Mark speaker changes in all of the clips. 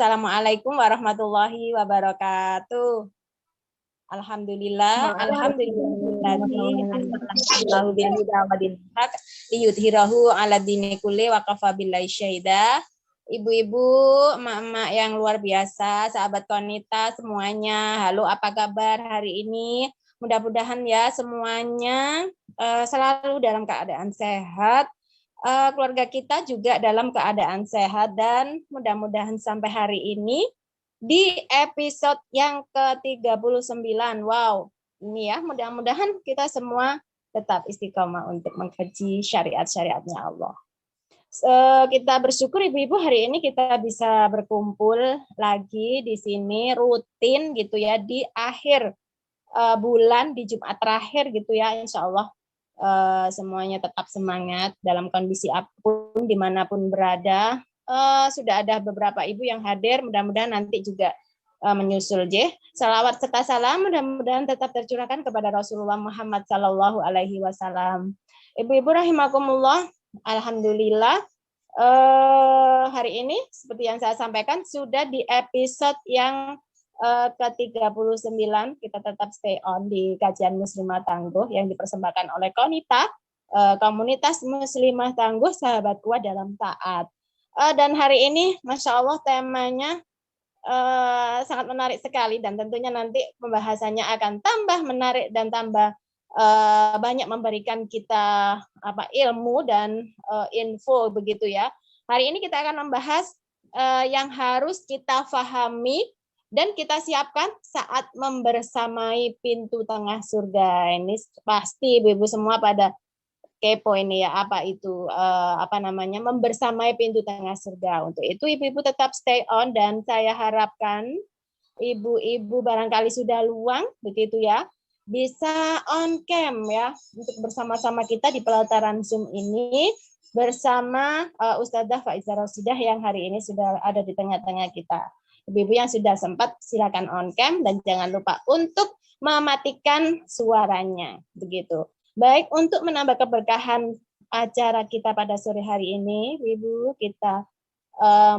Speaker 1: Assalamualaikum warahmatullahi wabarakatuh. Alhamdulillah, alhamdulillah liyudhirahu ala dini kulli wa kafa billahi syahida. Ibu-ibu, emak-emak yang luar biasa, sahabat Konita semuanya. Halo, apa kabar hari ini? Mudah-mudahan ya semuanya selalu dalam keadaan sehat. Keluarga kita juga dalam keadaan sehat dan mudah-mudahan sampai hari ini di episode yang ke-39. Wow, ini ya mudah-mudahan kita semua tetap istiqomah untuk mengkaji syariat-syariatnya Allah. Kita bersyukur ibu-ibu hari ini kita bisa berkumpul lagi di sini rutin gitu ya di akhir bulan di Jumat terakhir gitu ya, insya Allah. Semuanya tetap semangat dalam kondisi apapun dimanapun berada. Sudah ada beberapa ibu yang hadir, mudah-mudahan nanti juga menyusul salawat serta salam mudah-mudahan tetap tercurahkan kepada Rasulullah Muhammad Sallallahu Alaihi Wasallam. Ibu-ibu rahimakumullah, alhamdulillah hari ini seperti yang saya sampaikan sudah di episode yang ke-39 kita tetap stay on di kajian Muslimah Tangguh yang dipersembahkan oleh Konita, komunitas Muslimah Tangguh sahabat kuat dalam taat. Dan hari ini Masya Allah temanya sangat menarik sekali dan tentunya nanti pembahasannya akan tambah menarik dan tambah banyak memberikan kita ilmu dan info begitu ya. Hari ini kita akan membahas yang harus kita pahami dan kita siapkan saat membersamai pintu tengah surga. Ini pasti ibu-ibu semua pada kepo ini ya, apa itu membersamai pintu tengah surga. Untuk itu ibu-ibu tetap stay on dan saya harapkan ibu-ibu barangkali sudah luang begitu ya, bisa on cam ya untuk bersama-sama kita di pelataran Zoom ini bersama Ustadzah Faizah Rosidah yang hari ini sudah ada di tengah-tengah kita. Ibu-ibu yang sudah sempat silakan on cam dan jangan lupa untuk mematikan suaranya begitu. Baik, untuk menambah keberkahan acara kita pada sore hari ini, Ibu, kita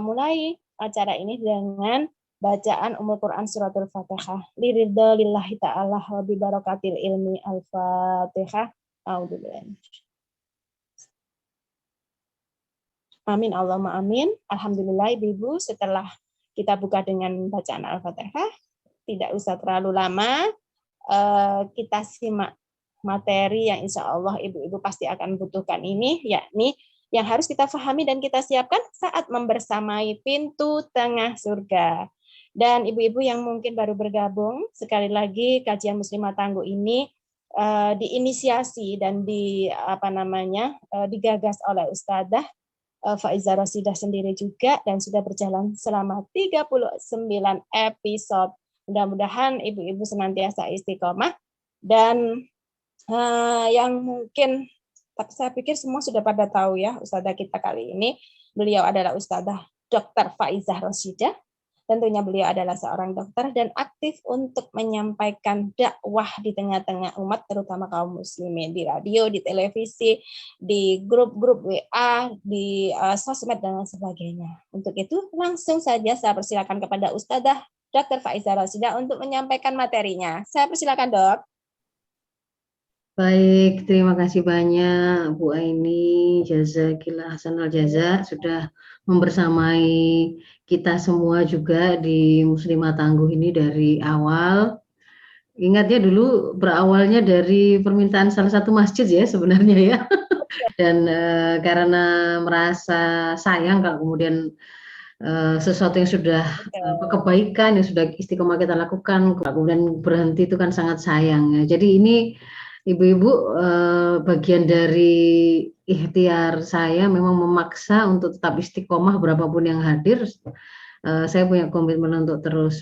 Speaker 1: mulai acara ini dengan bacaan Ummul Quran suratul Fatihah. Liridha lillahi ta'ala wa bi barakatil ilmi al-Fatihah. A'udzubillah. Amin Allahumma amin. Alhamdulillah Ibu, setelah kita buka dengan bacaan Al-Fatihah, tidak usah terlalu lama, kita simak materi yang insya Allah ibu-ibu pasti akan butuhkan ini, yakni yang harus kita pahami dan kita siapkan saat membersamai pintu tengah surga. Dan ibu-ibu yang mungkin baru bergabung, sekali lagi kajian Muslimah Tangguh ini diinisiasi dan digagas oleh Ustadzah Faizah Rosidah sendiri juga dan sudah berjalan selama 39 episode. Mudah-mudahan ibu-ibu senantiasa istiqomah dan yang mungkin saya pikir semua sudah pada tahu ya Ustadzah kita kali ini. Beliau adalah Ustadzah Dr. Faizah Rosidah. Tentunya beliau adalah seorang dokter dan aktif untuk menyampaikan dakwah di tengah-tengah umat, terutama kaum muslimin, di radio, di televisi, di grup-grup WA, di sosmed, dan sebagainya. Untuk itu, langsung saja saya persilakan kepada Ustadzah Dr. Faizah Rosidah untuk menyampaikan materinya. Saya persilakan, Dok.
Speaker 2: Baik, terima kasih banyak Bu Aini, jazakillah hasanal jaza sudah membersamai kita semua juga di Muslimah Tangguh ini dari awal. Ingat ya dulu berawalnya dari permintaan salah satu masjid ya sebenarnya ya. Dan karena merasa sayang kalau kemudian sesuatu yang sudah kebaikan yang sudah istiqomah kita lakukan kemudian berhenti itu kan sangat sayang ya. Jadi ini ibu-ibu bagian dari ikhtiar saya memang memaksa untuk tetap istiqomah berapapun yang hadir. Saya punya komitmen untuk terus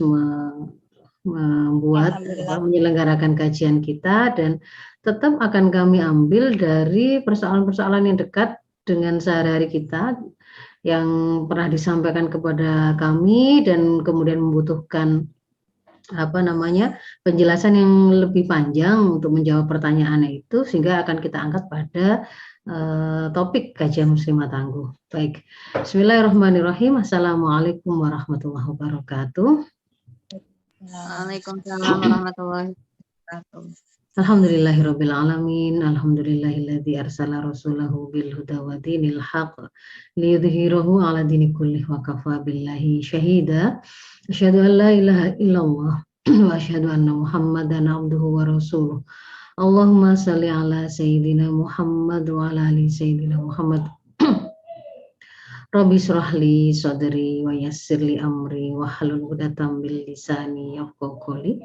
Speaker 2: membuat menyelenggarakan kajian kita dan tetap akan kami ambil dari persoalan-persoalan yang dekat dengan sehari-hari kita yang pernah disampaikan kepada kami dan kemudian membutuhkan penjelasan yang lebih panjang untuk menjawab pertanyaannya itu, sehingga akan kita angkat pada topik kajian Muslimah Tangguh. Baik, Bismillahirrahmanirrahim. Assalamualaikum warahmatullahi wabarakatuh.
Speaker 3: Waalaikumsalam warahmatullahi wabarakatuh.
Speaker 2: Alhamdulillahirabbil alamin. Alhamdulillahilladzi arsala rasulahu bil huda wa dinil haqq liyudhhirahu 'ala dini kullih wa kafa billahi syahida. Asyhadu an la ilaha illallah wa asyhadu anna Muhammadan abduhu wa rasuluh. Allahumma shalli ala sayyidina Muhammad wa ala ali sayyidina Muhammad. Rabbi shrahli sadri wa yassirli amri wa hlul 'uqdatam min lisani yafqahu qawli.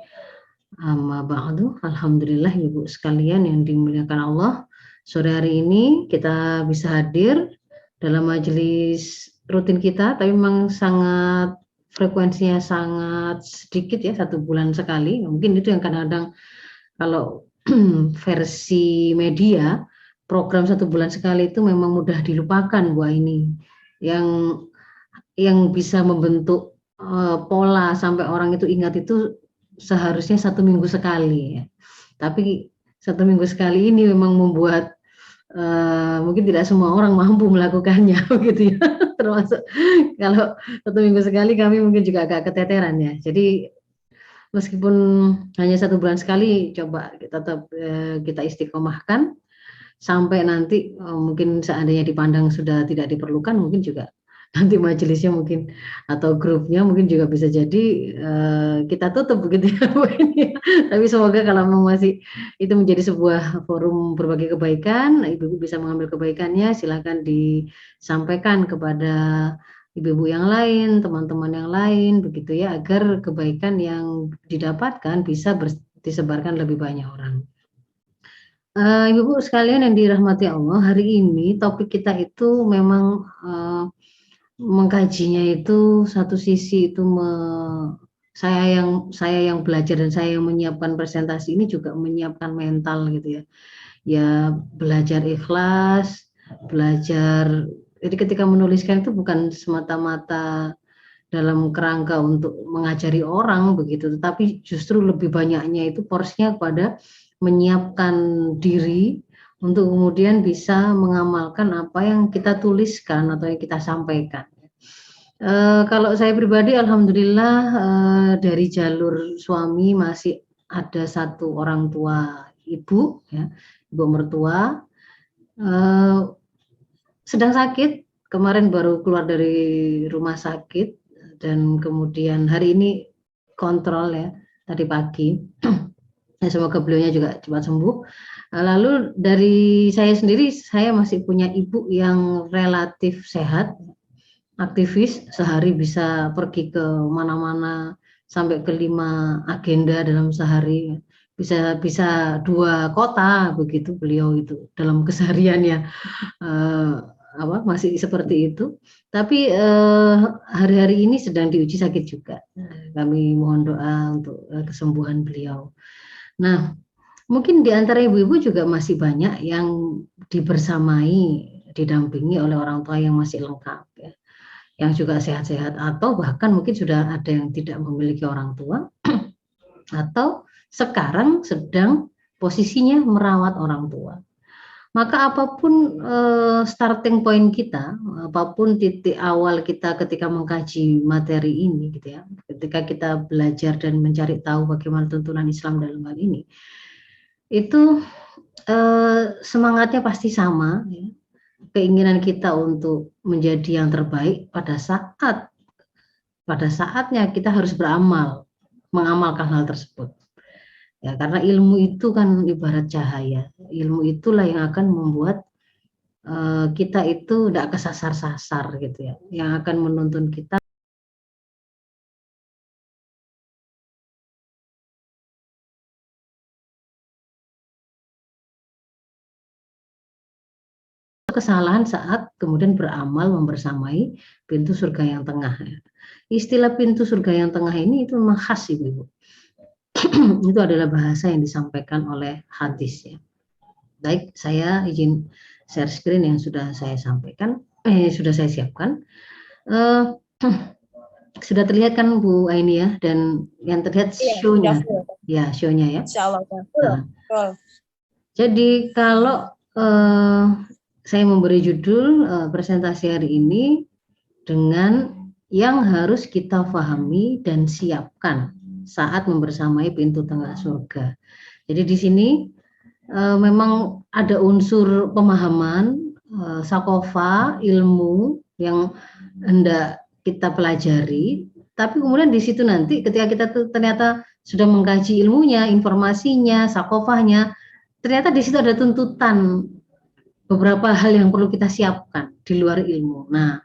Speaker 2: Amma ba'du. Alhamdulillah Ibu sekalian yang dimuliakan Allah. Sore hari ini kita bisa hadir dalam majelis rutin kita, tapi memang sangat frekuensinya sangat sedikit ya, 1 bulan sekali. Mungkin itu yang kadang-kadang kalau versi media program 1 bulan sekali itu memang mudah dilupakan Bu ini. Yang bisa membentuk pola sampai orang itu ingat itu seharusnya 1 minggu sekali ya. Tapi 1 minggu sekali ini memang membuat mungkin tidak semua orang mampu melakukannya begitu ya. Termasuk kalau 1 minggu sekali kami mungkin juga agak keteteran ya. Jadi meskipun hanya 1 bulan sekali, coba kita tetap kita istiqomahkan sampai nanti mungkin seandainya dipandang sudah tidak diperlukan, mungkin juga nanti majelisnya mungkin atau grupnya mungkin juga bisa jadi kita tutup begitu ya Bu ini. Tapi semoga kalau masih itu menjadi sebuah forum berbagi kebaikan, Ibu bisa mengambil kebaikannya, silakan disampaikan kepada ibu-ibu yang lain, teman-teman yang lain begitu ya, agar kebaikan yang didapatkan bisa disebarkan lebih banyak orang. Ibu-ibu sekalian yang dirahmati Allah, hari ini topik kita itu memang mengkajinya itu satu sisi itu saya yang belajar dan saya yang menyiapkan presentasi ini juga menyiapkan mental gitu ya. Ya belajar ikhlas, belajar. Jadi ketika menuliskan itu bukan semata-mata dalam kerangka untuk mengajari orang begitu, tetapi justru lebih banyaknya itu porsinya kepada menyiapkan diri untuk kemudian bisa mengamalkan apa yang kita tuliskan atau yang kita sampaikan. Kalau saya pribadi alhamdulillah dari jalur suami masih ada 1 orang tua ibu ya, ibu mertua sedang sakit, kemarin baru keluar dari rumah sakit dan kemudian hari ini kontrol ya tadi pagi. Ya, semoga beliaunya juga cepat sembuh. Lalu dari saya sendiri, saya masih punya ibu yang relatif sehat, aktivis, sehari bisa pergi ke mana-mana sampai ke 5 agenda dalam sehari, bisa 2 kota begitu beliau itu dalam kesehariannya, masih seperti itu. Tapi hari-hari ini sedang diuji sakit juga. Kami mohon doa untuk kesembuhan beliau. Nah, mungkin di antara ibu-ibu juga masih banyak yang dibersamai, didampingi oleh orang tua yang masih lengkap ya, yang juga sehat-sehat, atau bahkan mungkin sudah ada yang tidak memiliki orang tua atau sekarang sedang posisinya merawat orang tua. Maka apapun starting point kita, apapun titik awal kita ketika mengkaji materi ini gitu ya, ketika kita belajar dan mencari tahu bagaimana tuntunan Islam dalam hal ini, itu semangatnya pasti sama ya. Keinginan kita untuk menjadi yang terbaik pada saatnya kita harus beramal, mengamalkan hal tersebut. Ya, karena ilmu itu kan ibarat cahaya. Ilmu itulah yang akan membuat kita itu tidak kesasar-sasar gitu ya. Yang akan menuntun kita kesalahan saat kemudian beramal membersamai pintu surga yang tengah. Istilah pintu surga yang tengah ini itu memang khas Ibu. Itu adalah bahasa yang disampaikan oleh hadis ya. Baik, saya izin share screen yang sudah saya sampaikan, sudah saya siapkan. Sudah terlihat kan Bu Aini ya, dan yang terlihat show-nya. Ya, show-nya ya.
Speaker 1: Insyaallah.
Speaker 2: Jadi kalau saya memberi judul presentasi hari ini dengan yang harus kita pahami dan siapkan saat membersamai pintu tengah surga. Jadi di sini memang ada unsur pemahaman, sakofa, ilmu yang hendak kita pelajari, tapi kemudian di situ nanti ketika kita ternyata sudah mengkaji ilmunya, informasinya, sakofahnya, ternyata di situ ada tuntutan beberapa hal yang perlu kita siapkan di luar ilmu. Nah,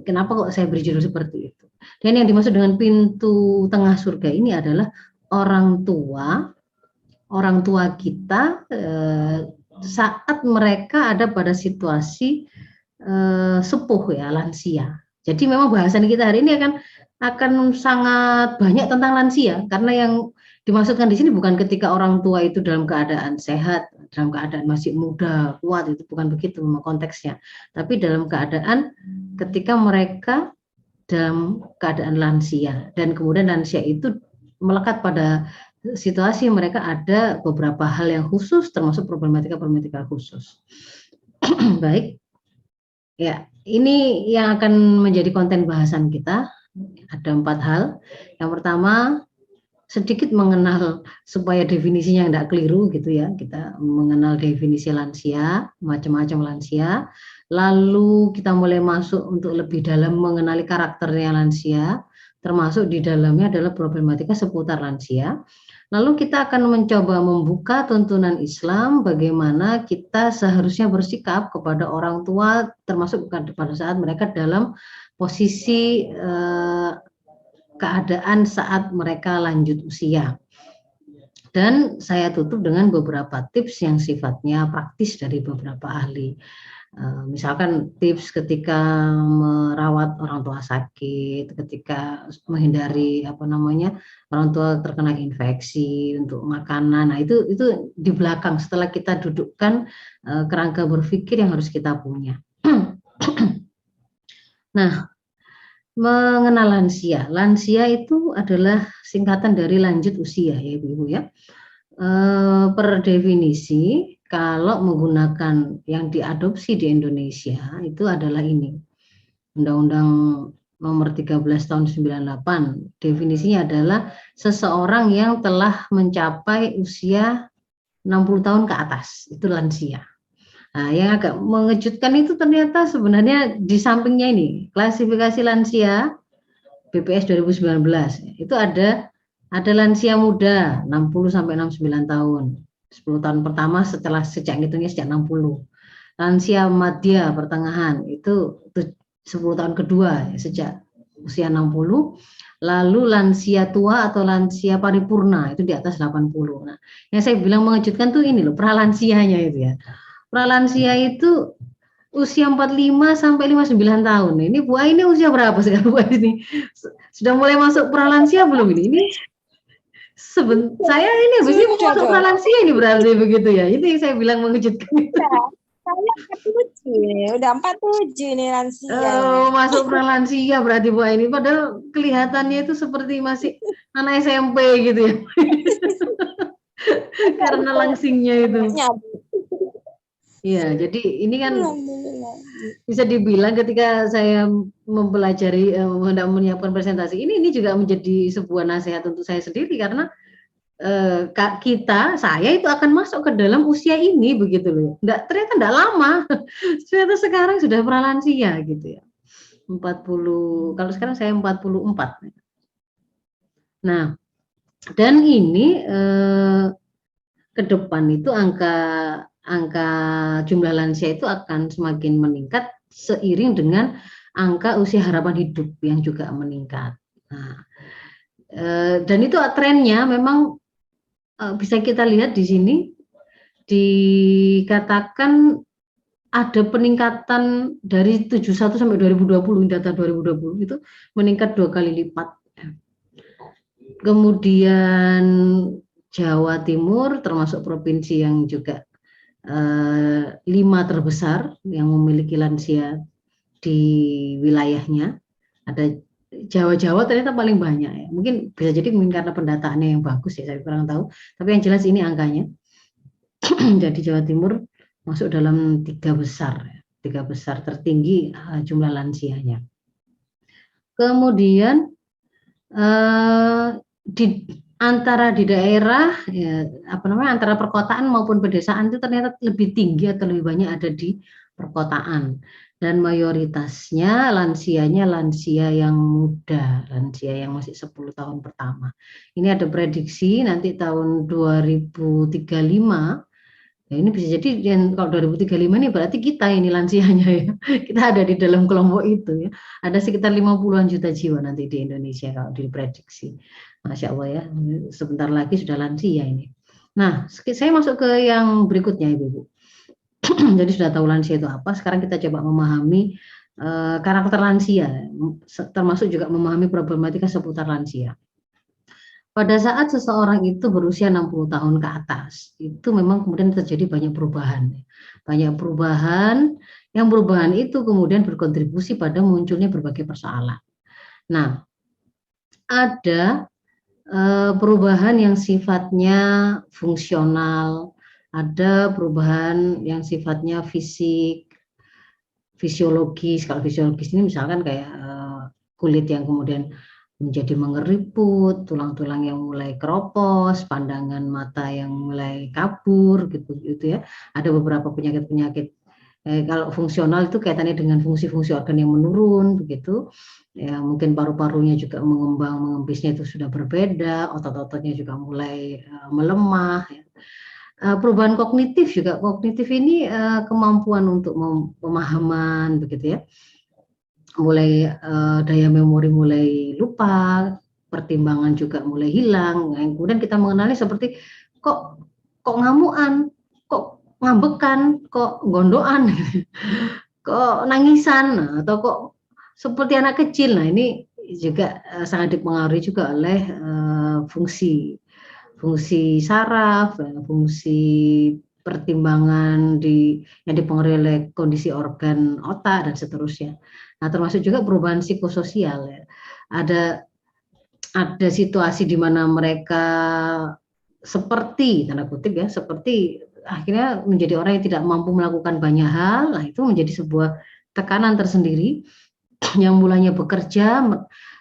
Speaker 2: kenapa kok saya beri judul seperti itu? Dan yang dimaksud dengan pintu tengah surga ini adalah orang tua kita saat mereka ada pada situasi sepuh ya, lansia. Jadi memang bahasan kita hari ini akan sangat banyak tentang lansia, karena yang dimaksudkan di sini bukan ketika orang tua itu dalam keadaan sehat, dalam keadaan masih muda, kuat, itu bukan begitu konteksnya. Tapi dalam keadaan ketika mereka dalam keadaan lansia, dan kemudian lansia itu melekat pada situasi mereka ada beberapa hal yang khusus, termasuk problematika khusus. Baik, ya ini yang akan menjadi konten bahasan kita. Ada 4 hal. Yang pertama, sedikit mengenal supaya definisinya tidak keliru gitu ya. Kita mengenal definisi lansia, macam-macam lansia. Lalu kita mulai masuk untuk lebih dalam mengenali karakternya lansia, termasuk di dalamnya adalah problematika seputar lansia. Lalu kita akan mencoba membuka tuntunan Islam bagaimana kita seharusnya bersikap kepada orang tua, termasuk pada saat mereka dalam posisi keadaan saat mereka lanjut usia. Dan saya tutup dengan beberapa tips yang sifatnya praktis dari beberapa ahli. Misalkan tips ketika merawat orang tua sakit, ketika menghindari orang tua terkena infeksi, untuk makanan. Nah, itu di belakang setelah kita dudukkan kerangka berpikir yang harus kita punya. Nah, mengenal lansia. Lansia itu adalah singkatan dari lanjut usia ya Ibu ya. Per definisi kalau menggunakan yang diadopsi di Indonesia itu adalah ini. Undang-Undang nomor 13 tahun 98. Definisinya adalah seseorang yang telah mencapai usia 60 tahun ke atas. Itu lansia. Nah, yang agak mengejutkan itu ternyata sebenarnya di sampingnya ini, klasifikasi lansia BPS 2019, itu ada lansia muda 60 sampai 69 tahun. 10 tahun pertama sejak hitungnya sejak 60. Lansia madya pertengahan itu 10 tahun kedua sejak usia 60. Lalu lansia tua atau lansia paripurna itu di atas 80. Nah, yang saya bilang mengejutkan tuh ini loh, pralansianya itu ya. Pralansia itu usia 45 sampai 59 tahun. Ini Bu ini usia berapa sekarang Bu ini? Sudah mulai masuk pralansia belum ini? Ini saya ini habis ini mau masuk pralansia ini berarti begitu ya. Itu yang saya bilang mengejutkan.
Speaker 1: Saya 47, udah 47 nih lansia.
Speaker 2: Oh, masuk pralansia berarti Bu ini. Padahal kelihatannya itu seperti masih anak SMP gitu ya. Karena langsingnya itu. Ya, jadi ini kan bisa dibilang ketika saya mempelajari, hendak menyiapkan presentasi ini juga menjadi sebuah nasihat untuk saya sendiri, karena saya itu akan masuk ke dalam usia ini begitu loh. Ternyata enggak lama. Ternyata sekarang sudah pralansia gitu ya. 40, kalau sekarang saya 44. Nah, dan ini ke depan itu angka jumlah lansia itu akan semakin meningkat seiring dengan angka usia harapan hidup yang juga meningkat. Nah, dan itu trennya memang bisa kita lihat di sini, dikatakan ada peningkatan dari 71 sampai 2020, data 2020 itu meningkat 2 kali lipat. Kemudian Jawa Timur termasuk provinsi yang juga 5 terbesar yang memiliki lansia di wilayahnya. Ada Jawa ternyata paling banyak ya. Mungkin bisa jadi karena pendataannya yang bagus ya, saya kurang tahu. Tapi yang jelas ini angkanya. Jadi Jawa Timur masuk dalam 3 besar. tiga besar tertinggi jumlah lansianya. Kemudian di daerah ya, antara perkotaan maupun pedesaan itu ternyata lebih tinggi atau lebih banyak ada di perkotaan, dan mayoritasnya lansia yang muda, lansia yang masih 10 tahun pertama. Ini ada prediksi nanti tahun 2035. Ya, ini bisa jadi kalau 2035 ini berarti kita ini lansianya ya. Kita ada di dalam kelompok itu ya. Ada sekitar 50-an juta jiwa nanti di Indonesia kalau diprediksi. Masya Allah ya, sebentar lagi sudah lansia ini. Nah, saya masuk ke yang berikutnya Ibu. Jadi sudah tahu lansia itu apa, sekarang kita coba memahami karakter lansia, termasuk juga memahami problematika seputar lansia. Pada saat seseorang itu berusia 60 tahun ke atas, itu memang kemudian terjadi banyak perubahan. Banyak perubahan, yang perubahan itu kemudian berkontribusi pada munculnya berbagai persoalan. Nah, ada perubahan yang sifatnya fungsional, ada perubahan yang sifatnya fisik, fisiologis. Kalau fisiologis ini misalkan kayak kulit yang kemudian menjadi mengeriput, tulang-tulang yang mulai keropos, pandangan mata yang mulai kabur, gitu ya. Ada beberapa penyakit-penyakit. Kalau fungsional itu kaitannya dengan fungsi-fungsi organ yang menurun, begitu. Ya, mungkin paru-parunya juga mengempisnya itu sudah berbeda, otot-ototnya juga mulai melemah. Ya. Perubahan kognitif juga. Kognitif ini kemampuan untuk pemahaman, begitu ya. Mulai daya memori mulai lupa, pertimbangan juga mulai hilang. Kemudian kita mengenali seperti kok ngamuan, kok ngambekan, kok gondoan, kok nangisan, atau kok seperti anak kecil. Nah, ini juga sangat dipengaruhi juga oleh fungsi saraf, fungsi pertimbangan yang dipengaruhi oleh kondisi organ otak dan seterusnya. Nah, termasuk juga perubahan psikososial ya. Ada situasi di mana mereka seperti tanda kutip ya, seperti akhirnya menjadi orang yang tidak mampu melakukan banyak hal. Nah, itu menjadi sebuah tekanan tersendiri yang mulanya bekerja,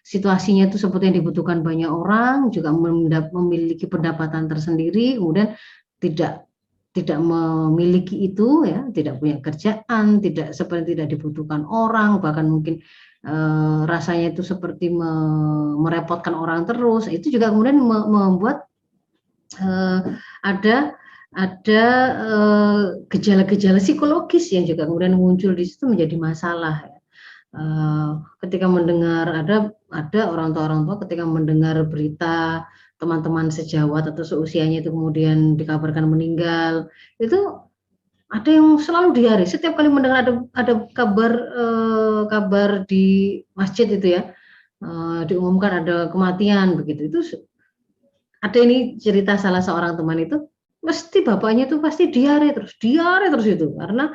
Speaker 2: situasinya itu seperti yang dibutuhkan banyak orang, juga memiliki pendapatan tersendiri, kemudian tidak memiliki itu ya, tidak punya kerjaan, seperti tidak dibutuhkan orang, bahkan mungkin rasanya itu seperti merepotkan orang terus. Itu juga kemudian membuat ada gejala-gejala psikologis yang juga kemudian muncul di situ menjadi masalah ya. Ketika mendengar ada orang tua ketika mendengar berita teman-teman sejawat atau seusianya itu kemudian dikabarkan meninggal, itu ada yang selalu diare. Setiap kali mendengar ada kabar di masjid itu ya, diumumkan ada kematian begitu, itu ada ini cerita salah seorang teman itu, mesti bapaknya itu pasti diare terus itu karena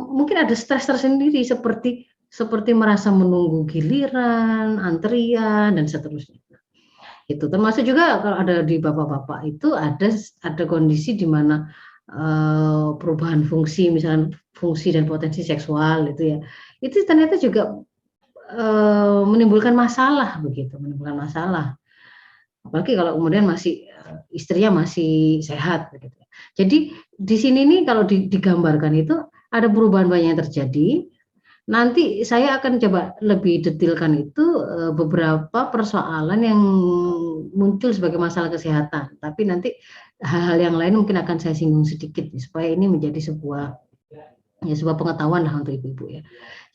Speaker 2: mungkin ada stres tersendiri seperti merasa menunggu giliran, antrian dan seterusnya. Itu termasuk juga kalau ada di bapak-bapak itu ada kondisi di mana perubahan fungsi, misalnya fungsi dan potensi seksual itu ya, itu ternyata juga menimbulkan masalah begitu, apalagi kalau kemudian istrinya masih sehat begitu. Jadi di sini nih kalau digambarkan itu ada perubahan banyak yang terjadi. Nanti saya akan coba lebih detailkan itu beberapa persoalan yang muncul sebagai masalah kesehatan. Tapi nanti hal-hal yang lain mungkin akan saya singgung sedikit supaya ini menjadi sebuah pengetahuan lah untuk ibu-ibu ya.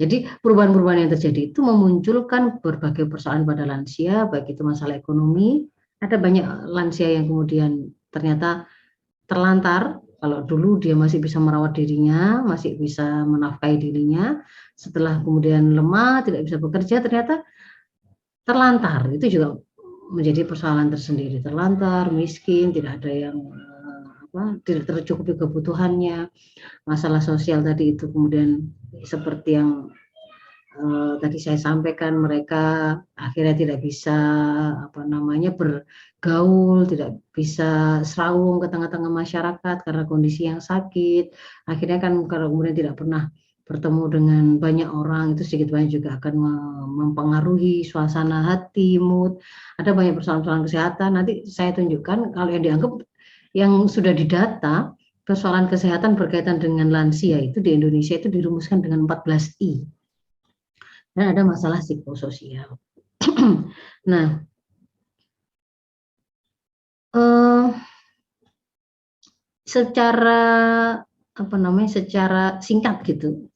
Speaker 2: Jadi perubahan-perubahan yang terjadi itu memunculkan berbagai persoalan pada lansia, baik itu masalah ekonomi. Ada banyak lansia yang kemudian ternyata terlantar. Kalau dulu dia masih bisa merawat dirinya, masih bisa menafkahi dirinya, setelah kemudian lemah, tidak bisa bekerja, ternyata terlantar. Itu juga menjadi persoalan tersendiri. Terlantar, miskin, tidak ada yang tidak tercukupi kebutuhannya. Masalah sosial tadi itu kemudian seperti yang tadi saya sampaikan, mereka akhirnya tidak bisa bergaul, tidak bisa serawung ke tengah-tengah masyarakat karena kondisi yang sakit. Akhirnya kan kalau kemudian tidak pernah bertemu dengan banyak orang itu sedikit banyak juga akan mempengaruhi suasana hati, mood. Ada banyak persoalan-persoalan kesehatan. Nanti saya tunjukkan kalau yang dianggap yang sudah didata persoalan kesehatan berkaitan dengan lansia itu di Indonesia itu dirumuskan dengan 14 I. Dan ada masalah psikososial. Nah, secara secara singkat gitu,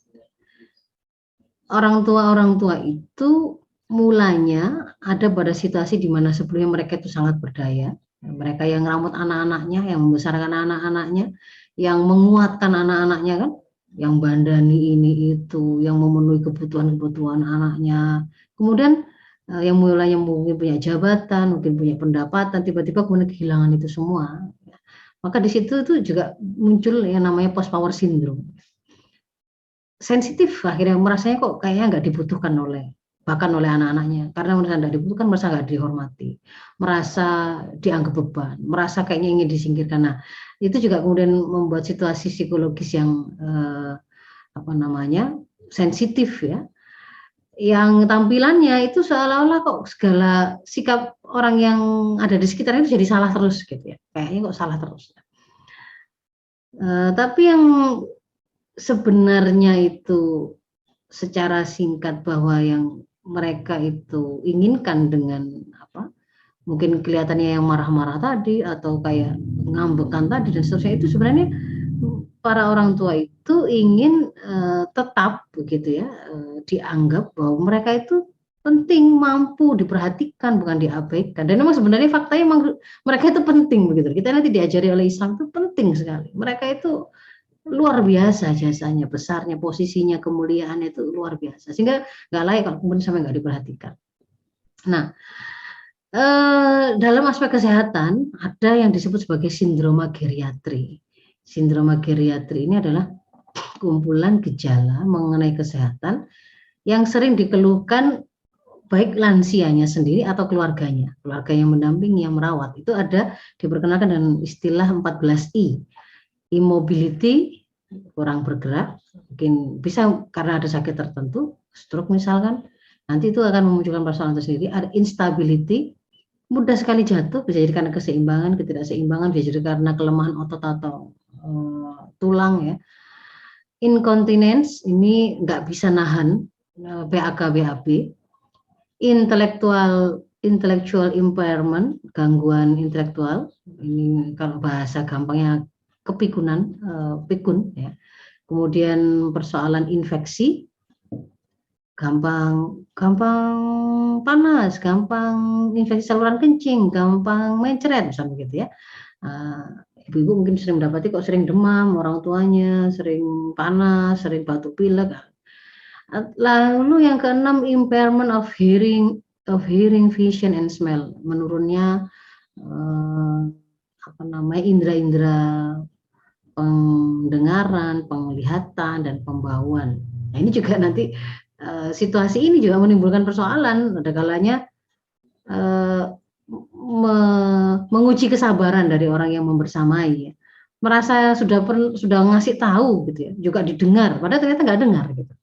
Speaker 2: orang tua itu mulanya ada pada situasi di mana sebelumnya mereka itu sangat berdaya, mereka yang merawat anak-anaknya, yang membesarkan anak-anaknya, yang menguatkan anak-anaknya kan, yang bandani ini itu, yang memenuhi kebutuhan anaknya. Kemudian yang mulanya mungkin punya jabatan, mungkin punya pendapatan, tiba-tiba kemudian kehilangan itu semua. Maka di situ tuh juga muncul yang namanya post power syndrome. Sensitif, akhirnya merasanya kok kayaknya nggak dibutuhkan bahkan oleh anak-anaknya, karena merasa nggak dibutuhkan, merasa nggak dihormati, merasa dianggap beban, merasa kayaknya ingin disingkirkan. Nah, itu juga kemudian membuat situasi psikologis yang sensitif ya, yang tampilannya itu seolah-olah kok segala sikap orang yang ada di sekitarnya itu jadi salah terus gitu ya, kayaknya kok salah terus. Tapi yang sebenarnya itu secara singkat bahwa yang mereka itu inginkan dengan mungkin kelihatannya yang marah-marah tadi atau kayak ngambekan tadi dan seterusnya, itu sebenarnya para orang tua itu ingin tetap begitu ya, dianggap bahwa mereka itu penting, mampu, diperhatikan, bukan diabaikan. Dan memang sebenarnya faktanya memang mereka itu penting begitu. Kita nanti diajari oleh Islam itu penting sekali. Mereka itu luar biasa jasanya, besarnya, posisinya, kemuliaannya itu luar biasa. Sehingga nggak layak kalau kemudian sampai nggak diperhatikan. Nah, dalam aspek kesehatan ada yang disebut sebagai sindroma geriatri. Sindroma geriatri ini adalah kumpulan gejala mengenai kesehatan yang sering dikeluhkan baik lansianya sendiri atau keluarganya, keluarga yang mendampingi, yang merawat. Itu ada diperkenalkan dengan istilah 14 I. Immobility, kurang bergerak, mungkin bisa karena ada sakit tertentu, stroke misalkan, nanti itu akan memunculkan persoalan tersendiri. Ada instability, mudah sekali jatuh, bisa jadi karena keseimbangan, ketidakseimbangan, bisa jadi karena kelemahan otot atau tulang ya. Incontinence, ini nggak bisa nahan, PAK, BAB. Intellectual impairment, gangguan intelektual, ini kalau bahasa gampangnya kepikunan, pikun ya. Kemudian persoalan infeksi, gampang panas, gampang infeksi saluran kencing, gampang mencret misalnya gitu ya. Ibu-ibu mungkin sering mendapati kok sering demam, orang tuanya sering panas, sering batuk pilek. Lalu yang keenam, impairment of hearing, vision and smell, menurunnya indera-indera pendengaran, penglihatan, dan pembauan. Nah, ini juga nanti situasi ini juga menimbulkan persoalan. Ada kalanya menguji kesabaran dari orang yang membersamai, ya. Merasa sudah ngasih tahu gitu ya, juga didengar, padahal ternyata nggak dengar gitu.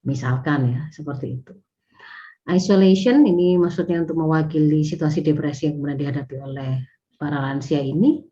Speaker 2: Misalkan ya, seperti itu. Isolation ini maksudnya untuk mewakili situasi depresi yang kemudian dihadapi oleh para lansia ini.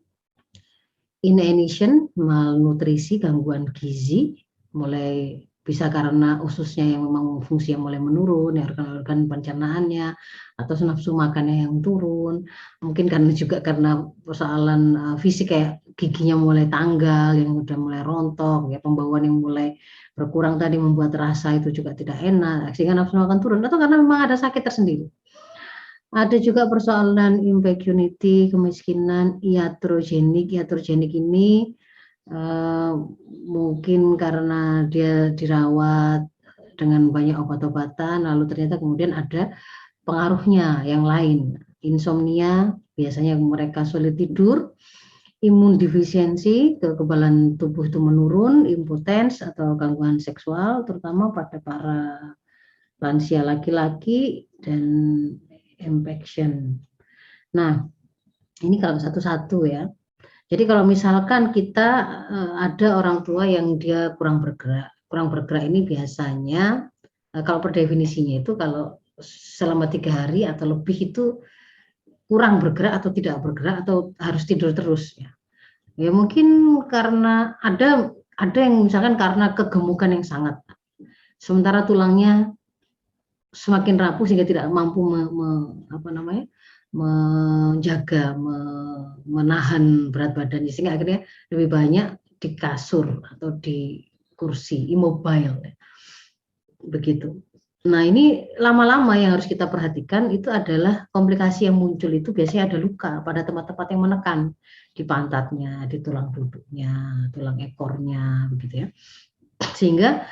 Speaker 2: Inanition, malnutrisi, gangguan gizi, mulai bisa karena ususnya yang memang fungsinya mulai menurun, ya, organ-organ pencernaannya, atau nafsu makannya yang turun, mungkin juga karena persoalan fisik kayak giginya mulai tanggal, yang udah mulai rontok, ya, pembauan yang mulai berkurang tadi membuat rasa itu juga tidak enak, sehingga nafsu makan turun, atau karena memang ada sakit tersendiri. Ada juga persoalan impecunity, kemiskinan, iatrogenik. Iatrogenik ini mungkin karena dia dirawat dengan banyak obat-obatan, lalu ternyata kemudian ada pengaruhnya yang lain. Insomnia, biasanya mereka sulit tidur. Imun defisiensi, kekebalan tubuh itu menurun, impotens atau gangguan seksual, terutama pada para lansia laki-laki, dan infection. Nah, ini kalau satu-satu ya. Jadi kalau misalkan kita ada orang tua yang dia kurang bergerak, kurang bergerak ini biasanya kalau per definisinya itu kalau selama 3 hari atau lebih itu kurang bergerak atau tidak bergerak atau harus tidur terus ya. Ya mungkin karena ada yang misalkan karena kegemukan yang sangat, sementara tulangnya semakin rapuh sehingga tidak mampu menjaga, menahan berat badannya, sehingga akhirnya lebih banyak di kasur atau di kursi immobile begitu. Nah ini lama-lama yang harus kita perhatikan itu adalah komplikasi yang muncul itu biasanya ada luka pada tempat-tempat yang menekan, di pantatnya, di tulang duduknya, tulang ekornya begitu ya. Sehingga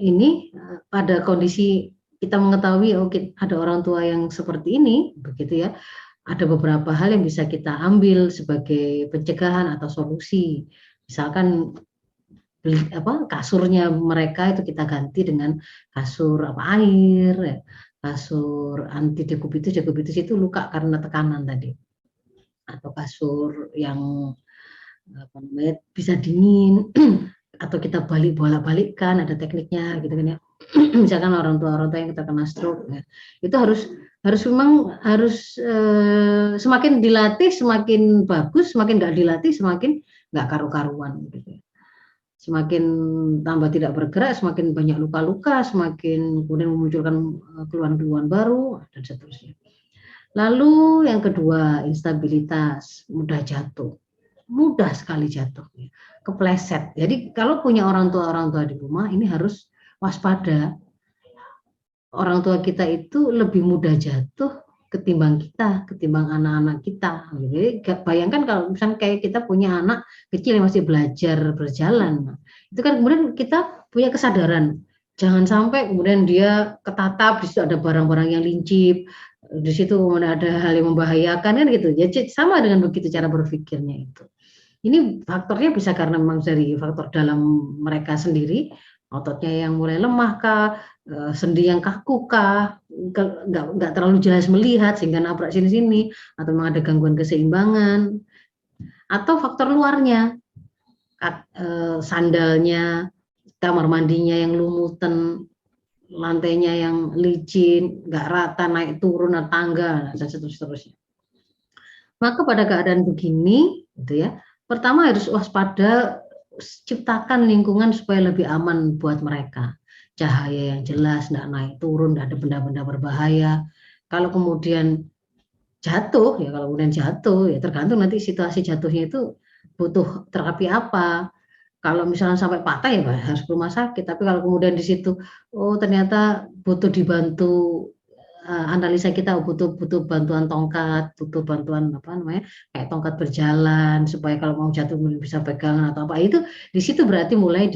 Speaker 2: ini pada kondisi kita mengetahui ada orang tua yang seperti ini begitu ya, ada beberapa hal yang bisa kita ambil sebagai pencegahan atau solusi. Misalkan kasurnya mereka itu kita ganti dengan kasur air ya. Kasur anti dekubitus itu luka karena tekanan tadi, atau kasur yang bisa dingin atau kita bolak-balikkan, ada tekniknya gitu kan ya. Misalkan orang tua yang terkena stroke ya, itu harus semakin dilatih semakin bagus, semakin nggak dilatih semakin nggak karu-karuan gitu. Semakin tambah tidak bergerak, semakin banyak luka-luka, semakin kemudian memunculkan keluhan-keluhan baru dan seterusnya. Lalu yang kedua, instabilitas, mudah sekali jatuh, kepleset. Jadi kalau punya orang tua di rumah ini harus waspada. Orang tua kita itu lebih mudah jatuh ketimbang anak-anak kita. Jadi bayangkan kalau misalnya kayak kita punya anak kecil yang masih belajar berjalan, itu kan kemudian kita punya kesadaran, jangan sampai kemudian dia ketatap, di situ ada barang-barang yang lincip, di situ ada hal yang membahayakan kan gitu. Jadi sama dengan begitu cara berpikirnya itu. Ini faktornya bisa karena memang dari faktor dalam mereka sendiri, ototnya yang mulai lemah kah, sendi yang kaku kah, nggak terlalu jelas melihat sehingga nabrak sini-sini, atau memang ada gangguan keseimbangan, atau faktor luarnya, sandalnya, kamar mandinya yang lumutan, lantainya yang licin, nggak rata, naik turun tangga, dan seterusnya. Maka pada keadaan begini, gitu ya, pertama harus waspada, ciptakan lingkungan supaya lebih aman buat mereka. Cahaya yang jelas, nggak naik turun, nggak ada benda-benda berbahaya. Kalau kemudian jatuh ya tergantung nanti situasi jatuhnya itu butuh terapi apa. Kalau misalnya sampai patah ya harus ke rumah sakit. Tapi kalau kemudian di situ ternyata butuh dibantu, analisa kita butuh bantuan tongkat, butuh bantuan kayak tongkat berjalan supaya kalau mau jatuh bisa pegangan atau apa, itu di situ berarti mulai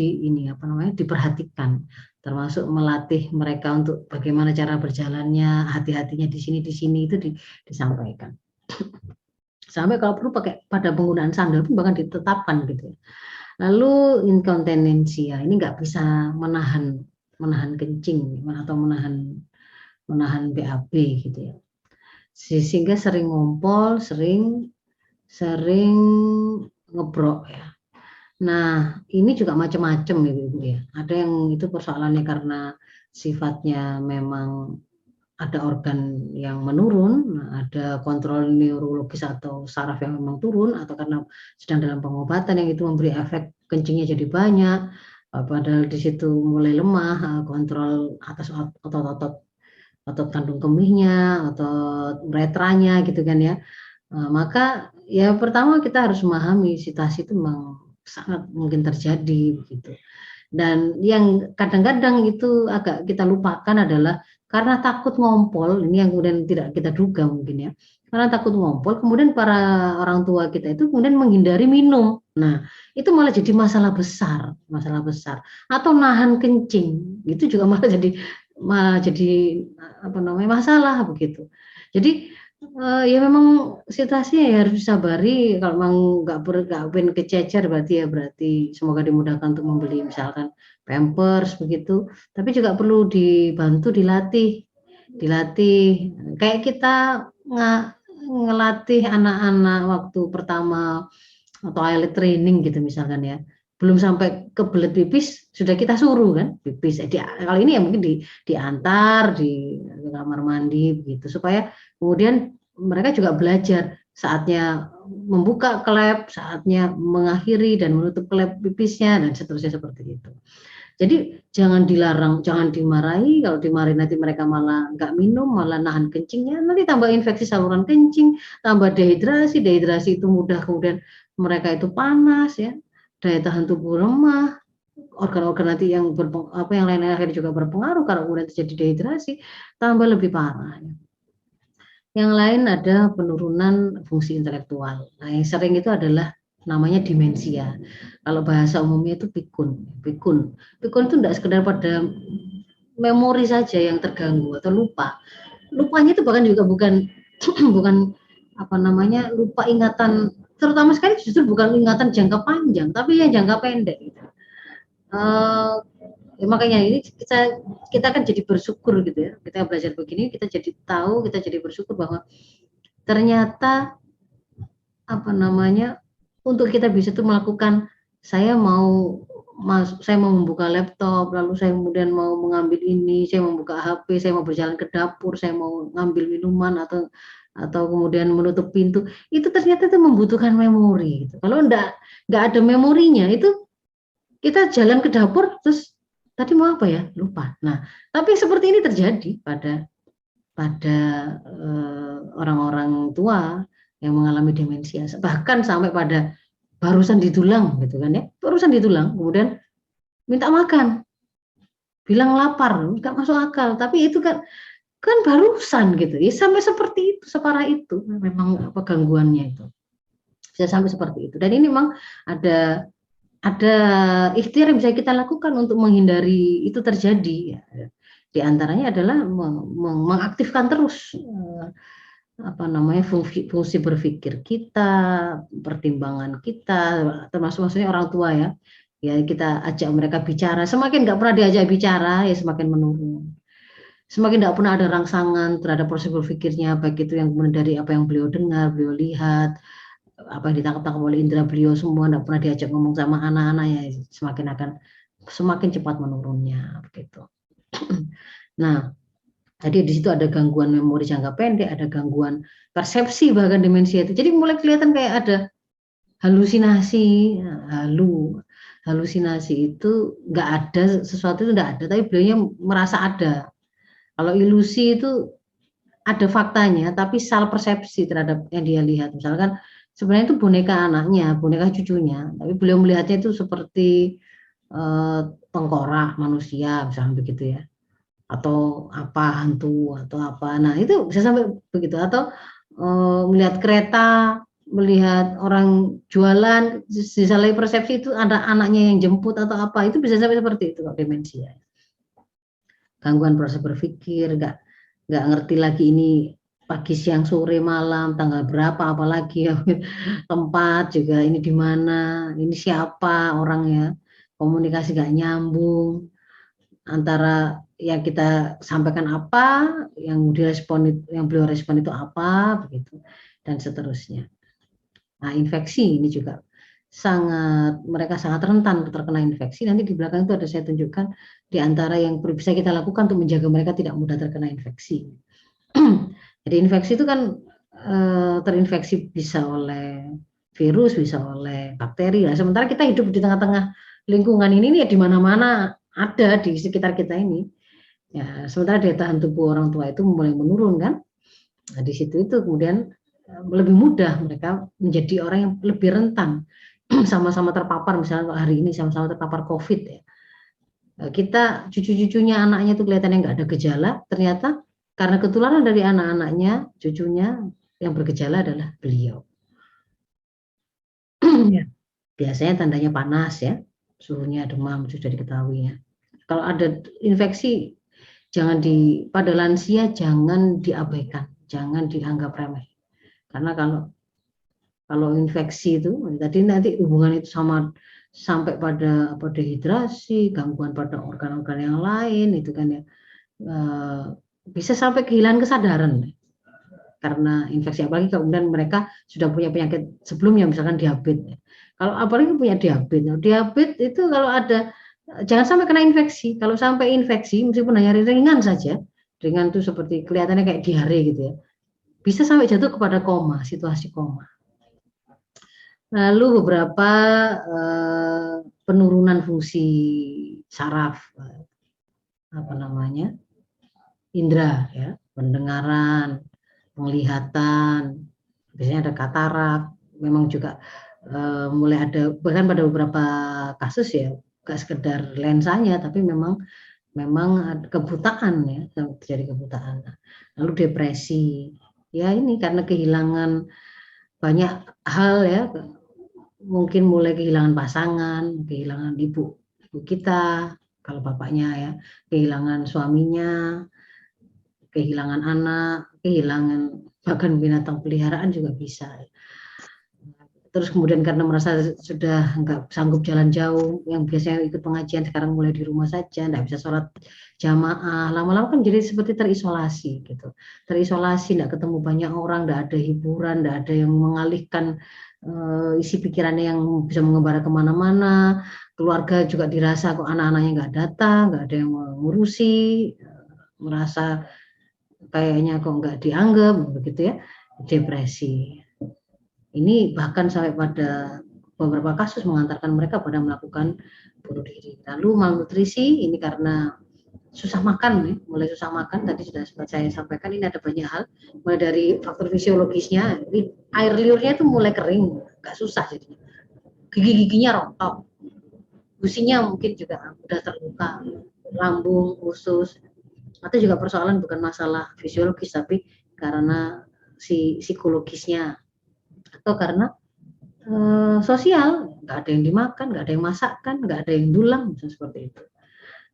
Speaker 2: diperhatikan, termasuk melatih mereka untuk bagaimana cara berjalannya, hati-hatinya di sini itu disampaikan. Sampai kalau perlu pakai pada penggunaan sandal pun bahkan ditetapkan gitu ya. Lalu inkontinensia, ini nggak bisa menahan kencing atau menahan BAB gitu ya, sehingga sering ngompol, sering ngebrok ya. Nah ini juga macam-macam ibu ya, ada yang itu persoalannya karena sifatnya memang ada organ yang menurun, ada kontrol neurologis atau saraf yang memang turun, atau karena sedang dalam pengobatan yang itu memberi efek kencingnya jadi banyak, padahal di situ mulai lemah kontrol atas otot kandung kemihnya, otot uretranya gitu kan ya. Maka ya pertama kita harus memahami situasi itu memang sangat mungkin terjadi begitu. Dan yang kadang-kadang itu agak kita lupakan adalah karena takut ngompol, ini yang kemudian tidak kita duga mungkin ya. Karena takut ngompol, kemudian para orang tua kita itu kemudian menghindari minum. Nah, itu malah jadi masalah besar. Atau nahan kencing, itu juga malah jadi masalah begitu. Jadi ya memang situasinya ya harus disabari. Kalau memang nggak pengen kececer berarti semoga dimudahkan untuk membeli misalkan Pampers begitu. Tapi juga perlu dibantu dilatih kayak kita ngelatih anak-anak waktu pertama toilet training gitu misalkan ya. belum sampai ke belet pipis sudah kita suruh kan pipis. Kali ini ya mungkin diantar di kamar mandi begitu, supaya kemudian mereka juga belajar saatnya membuka klep, saatnya mengakhiri dan menutup klep pipisnya dan seterusnya seperti itu. Jadi jangan dilarang, jangan dimarahi. Kalau dimarahi nanti mereka malah nggak minum, malah nahan kencingnya, nanti tambah infeksi saluran kencing, tambah dehidrasi. Dehidrasi itu mudah kemudian mereka itu panas ya, daya tahan tubuh lemah, organ-organ nanti yang yang lain-lain akhirnya juga berpengaruh. Kalau kemudian terjadi dehidrasi, tambah lebih parah. Yang lain ada penurunan fungsi intelektual. Nah, yang sering itu adalah namanya demensia. Kalau bahasa umumnya itu pikun. Pikun itu tidak sekedar pada memori saja yang terganggu atau lupa. Lupanya itu bahkan juga bukan bukan lupa ingatan, terutama sekali justru bukan ingatan jangka panjang, tapi yang jangka pendek. Makanya ini kita kan jadi bersyukur gitu ya, kita belajar begini, kita jadi tahu, kita jadi bersyukur bahwa ternyata untuk kita bisa tuh melakukan, saya mau membuka laptop, lalu saya kemudian mau mengambil ini, saya membuka HP, saya mau berjalan ke dapur, saya mau ngambil minuman atau kemudian menutup pintu, itu ternyata itu membutuhkan memori gitu. Kalau nggak ada memorinya, itu kita jalan ke dapur terus tadi mau apa ya, lupa. Nah, tapi seperti ini terjadi pada orang-orang tua yang mengalami demensia, bahkan sampai pada barusan ditulang gitu kan ya, barusan ditulang kemudian minta makan, bilang lapar, nggak masuk akal. Tapi itu kan barusan gitu ya, sampai seperti itu, separah itu memang gangguannya itu bisa sampai seperti itu. Dan ini memang ada ikhtiar yang bisa kita lakukan untuk menghindari itu terjadi ya. Di antaranya adalah mengaktifkan terus fungsi berpikir kita, pertimbangan kita, termasuk maksudnya orang tua ya. Ya kita ajak mereka bicara. Semakin nggak pernah diajak bicara ya semakin menurun. Semakin nggak pernah ada rangsangan terhadap proses berpikirnya, baik itu yang kemudian dari apa yang beliau dengar, beliau lihat, apa yang ditangkap oleh indera beliau, semua nggak pernah diajak ngomong sama anak-anak ya, semakin cepat menurunnya begitu. Nah, jadi di situ ada gangguan memori jangka pendek, ada gangguan persepsi bahkan demensia itu. Jadi mulai kelihatan kayak ada halusinasi, halusinasi itu nggak ada, sesuatu itu nggak ada, tapi beliaunya merasa ada. Kalau ilusi itu ada faktanya, tapi salah persepsi terhadap yang dia lihat. Misalkan sebenarnya itu boneka anaknya, boneka cucunya, tapi beliau melihatnya itu seperti tengkorak manusia, misalnya begitu ya, atau apa hantu atau apa. Nah itu bisa sampai begitu. Atau melihat kereta, melihat orang jualan, disalahi persepsi itu ada anaknya yang jemput atau apa, itu bisa sampai seperti itu kalau demensia. Gangguan proses berpikir, nggak ngerti lagi ini pagi, siang, sore, malam, tanggal berapa, apalagi ya, tempat juga, ini di mana, ini siapa orangnya, komunikasi nggak nyambung antara yang kita sampaikan apa, yang beliau respon itu apa, begitu, dan seterusnya. Nah, infeksi ini juga mereka sangat rentan terkena infeksi. Nanti di belakang itu ada saya tunjukkan di antara yang bisa kita lakukan untuk menjaga mereka tidak mudah terkena infeksi. Jadi infeksi itu kan terinfeksi bisa oleh virus, bisa oleh bakteri. Nah, sementara kita hidup di tengah-tengah lingkungan ini ya, di mana-mana ada di sekitar kita ini. Ya, sementara daya tahan tubuh orang tua itu mulai menurun kan. Nah, di situ itu kemudian lebih mudah mereka menjadi orang yang lebih rentan, sama-sama terpapar. Misalnya hari ini sama-sama terpapar COVID ya. Kita cucu-cucunya anaknya itu kelihatannya nggak ada gejala, ternyata karena ketularan dari anak-anaknya, cucunya yang bergejala adalah beliau. Ya. Biasanya tandanya panas ya, suhunya demam sudah diketahui ya. Kalau ada infeksi pada lansia jangan diabaikan, jangan dianggap remeh. Karena kalau infeksi itu tadi nanti hubungan itu sampai pada dehidrasi, gangguan pada organ-organ yang lain itu kan ya, bisa sampai kehilangan kesadaran. karena infeksi, apalagi kemudian mereka sudah punya penyakit sebelumnya, misalkan diabetes. Kalau apalagi punya diabetes itu kalau ada, jangan sampai kena infeksi. Kalau sampai infeksi, meskipun hanya ringan saja, ringan itu seperti kelihatannya kayak diare gitu ya, bisa sampai jatuh kepada koma, situasi koma. Lalu beberapa penurunan fungsi saraf, indera ya, pendengaran, penglihatan, biasanya ada katarak, memang juga mulai ada, bahkan pada beberapa kasus ya, gak sekedar lensanya, tapi memang ada kebutaan ya, terjadi kebutaan. Lalu depresi, ya ini karena kehilangan banyak hal ya, mungkin mulai kehilangan pasangan, kehilangan ibu kita, kalau bapaknya ya, kehilangan suaminya, kehilangan anak, kehilangan bahkan binatang peliharaan juga bisa. Terus kemudian karena merasa sudah nggak sanggup jalan jauh, yang biasanya ikut pengajian sekarang mulai di rumah saja, nggak bisa sholat jamaah, lama-lama kan jadi seperti terisolasi gitu. Terisolasi, nggak ketemu banyak orang, nggak ada hiburan, nggak ada yang mengalihkan isi pikirannya yang bisa mengembara kemana-mana. Keluarga juga dirasa kok anak-anaknya nggak datang, nggak ada yang mengurusi, merasa kayaknya kok nggak dianggap begitu ya, depresi. Ini bahkan sampai pada beberapa kasus mengantarkan mereka pada melakukan bunuh diri. Lalu malnutrisi, ini karena susah makan ya, mulai susah makan, tadi sudah sempat saya sampaikan, ini ada banyak hal, mulai dari faktor fisiologisnya, air liurnya itu mulai kering, nggak susah jadinya, gigi-giginya rontok, gusinya mungkin juga sudah terluka, lambung, usus, atau juga persoalan bukan masalah fisiologis tapi karena si psikologisnya, atau karena sosial, nggak ada yang dimakan, nggak ada yang masakkan, nggak ada yang dulang, misalnya seperti itu.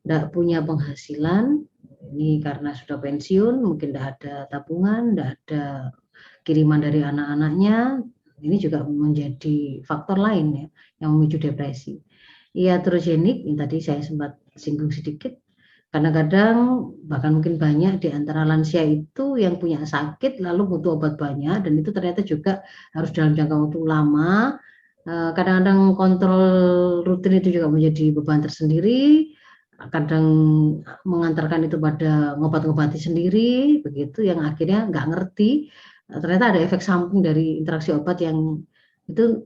Speaker 2: Nggak punya penghasilan, ini karena sudah pensiun, mungkin nggak ada tabungan, nggak ada kiriman dari anak-anaknya, ini juga menjadi faktor lain ya yang memicu depresi. Iatrogenik, yang tadi saya sempat singgung sedikit, kadang-kadang bahkan mungkin banyak di antara lansia itu yang punya sakit lalu butuh obat banyak, dan itu ternyata juga harus dalam jangka waktu lama. Kadang-kadang kontrol rutin itu juga menjadi beban tersendiri, kadang mengantarkan itu pada ngobat-ngobati sendiri begitu, yang akhirnya nggak ngerti ternyata ada efek samping dari interaksi obat yang itu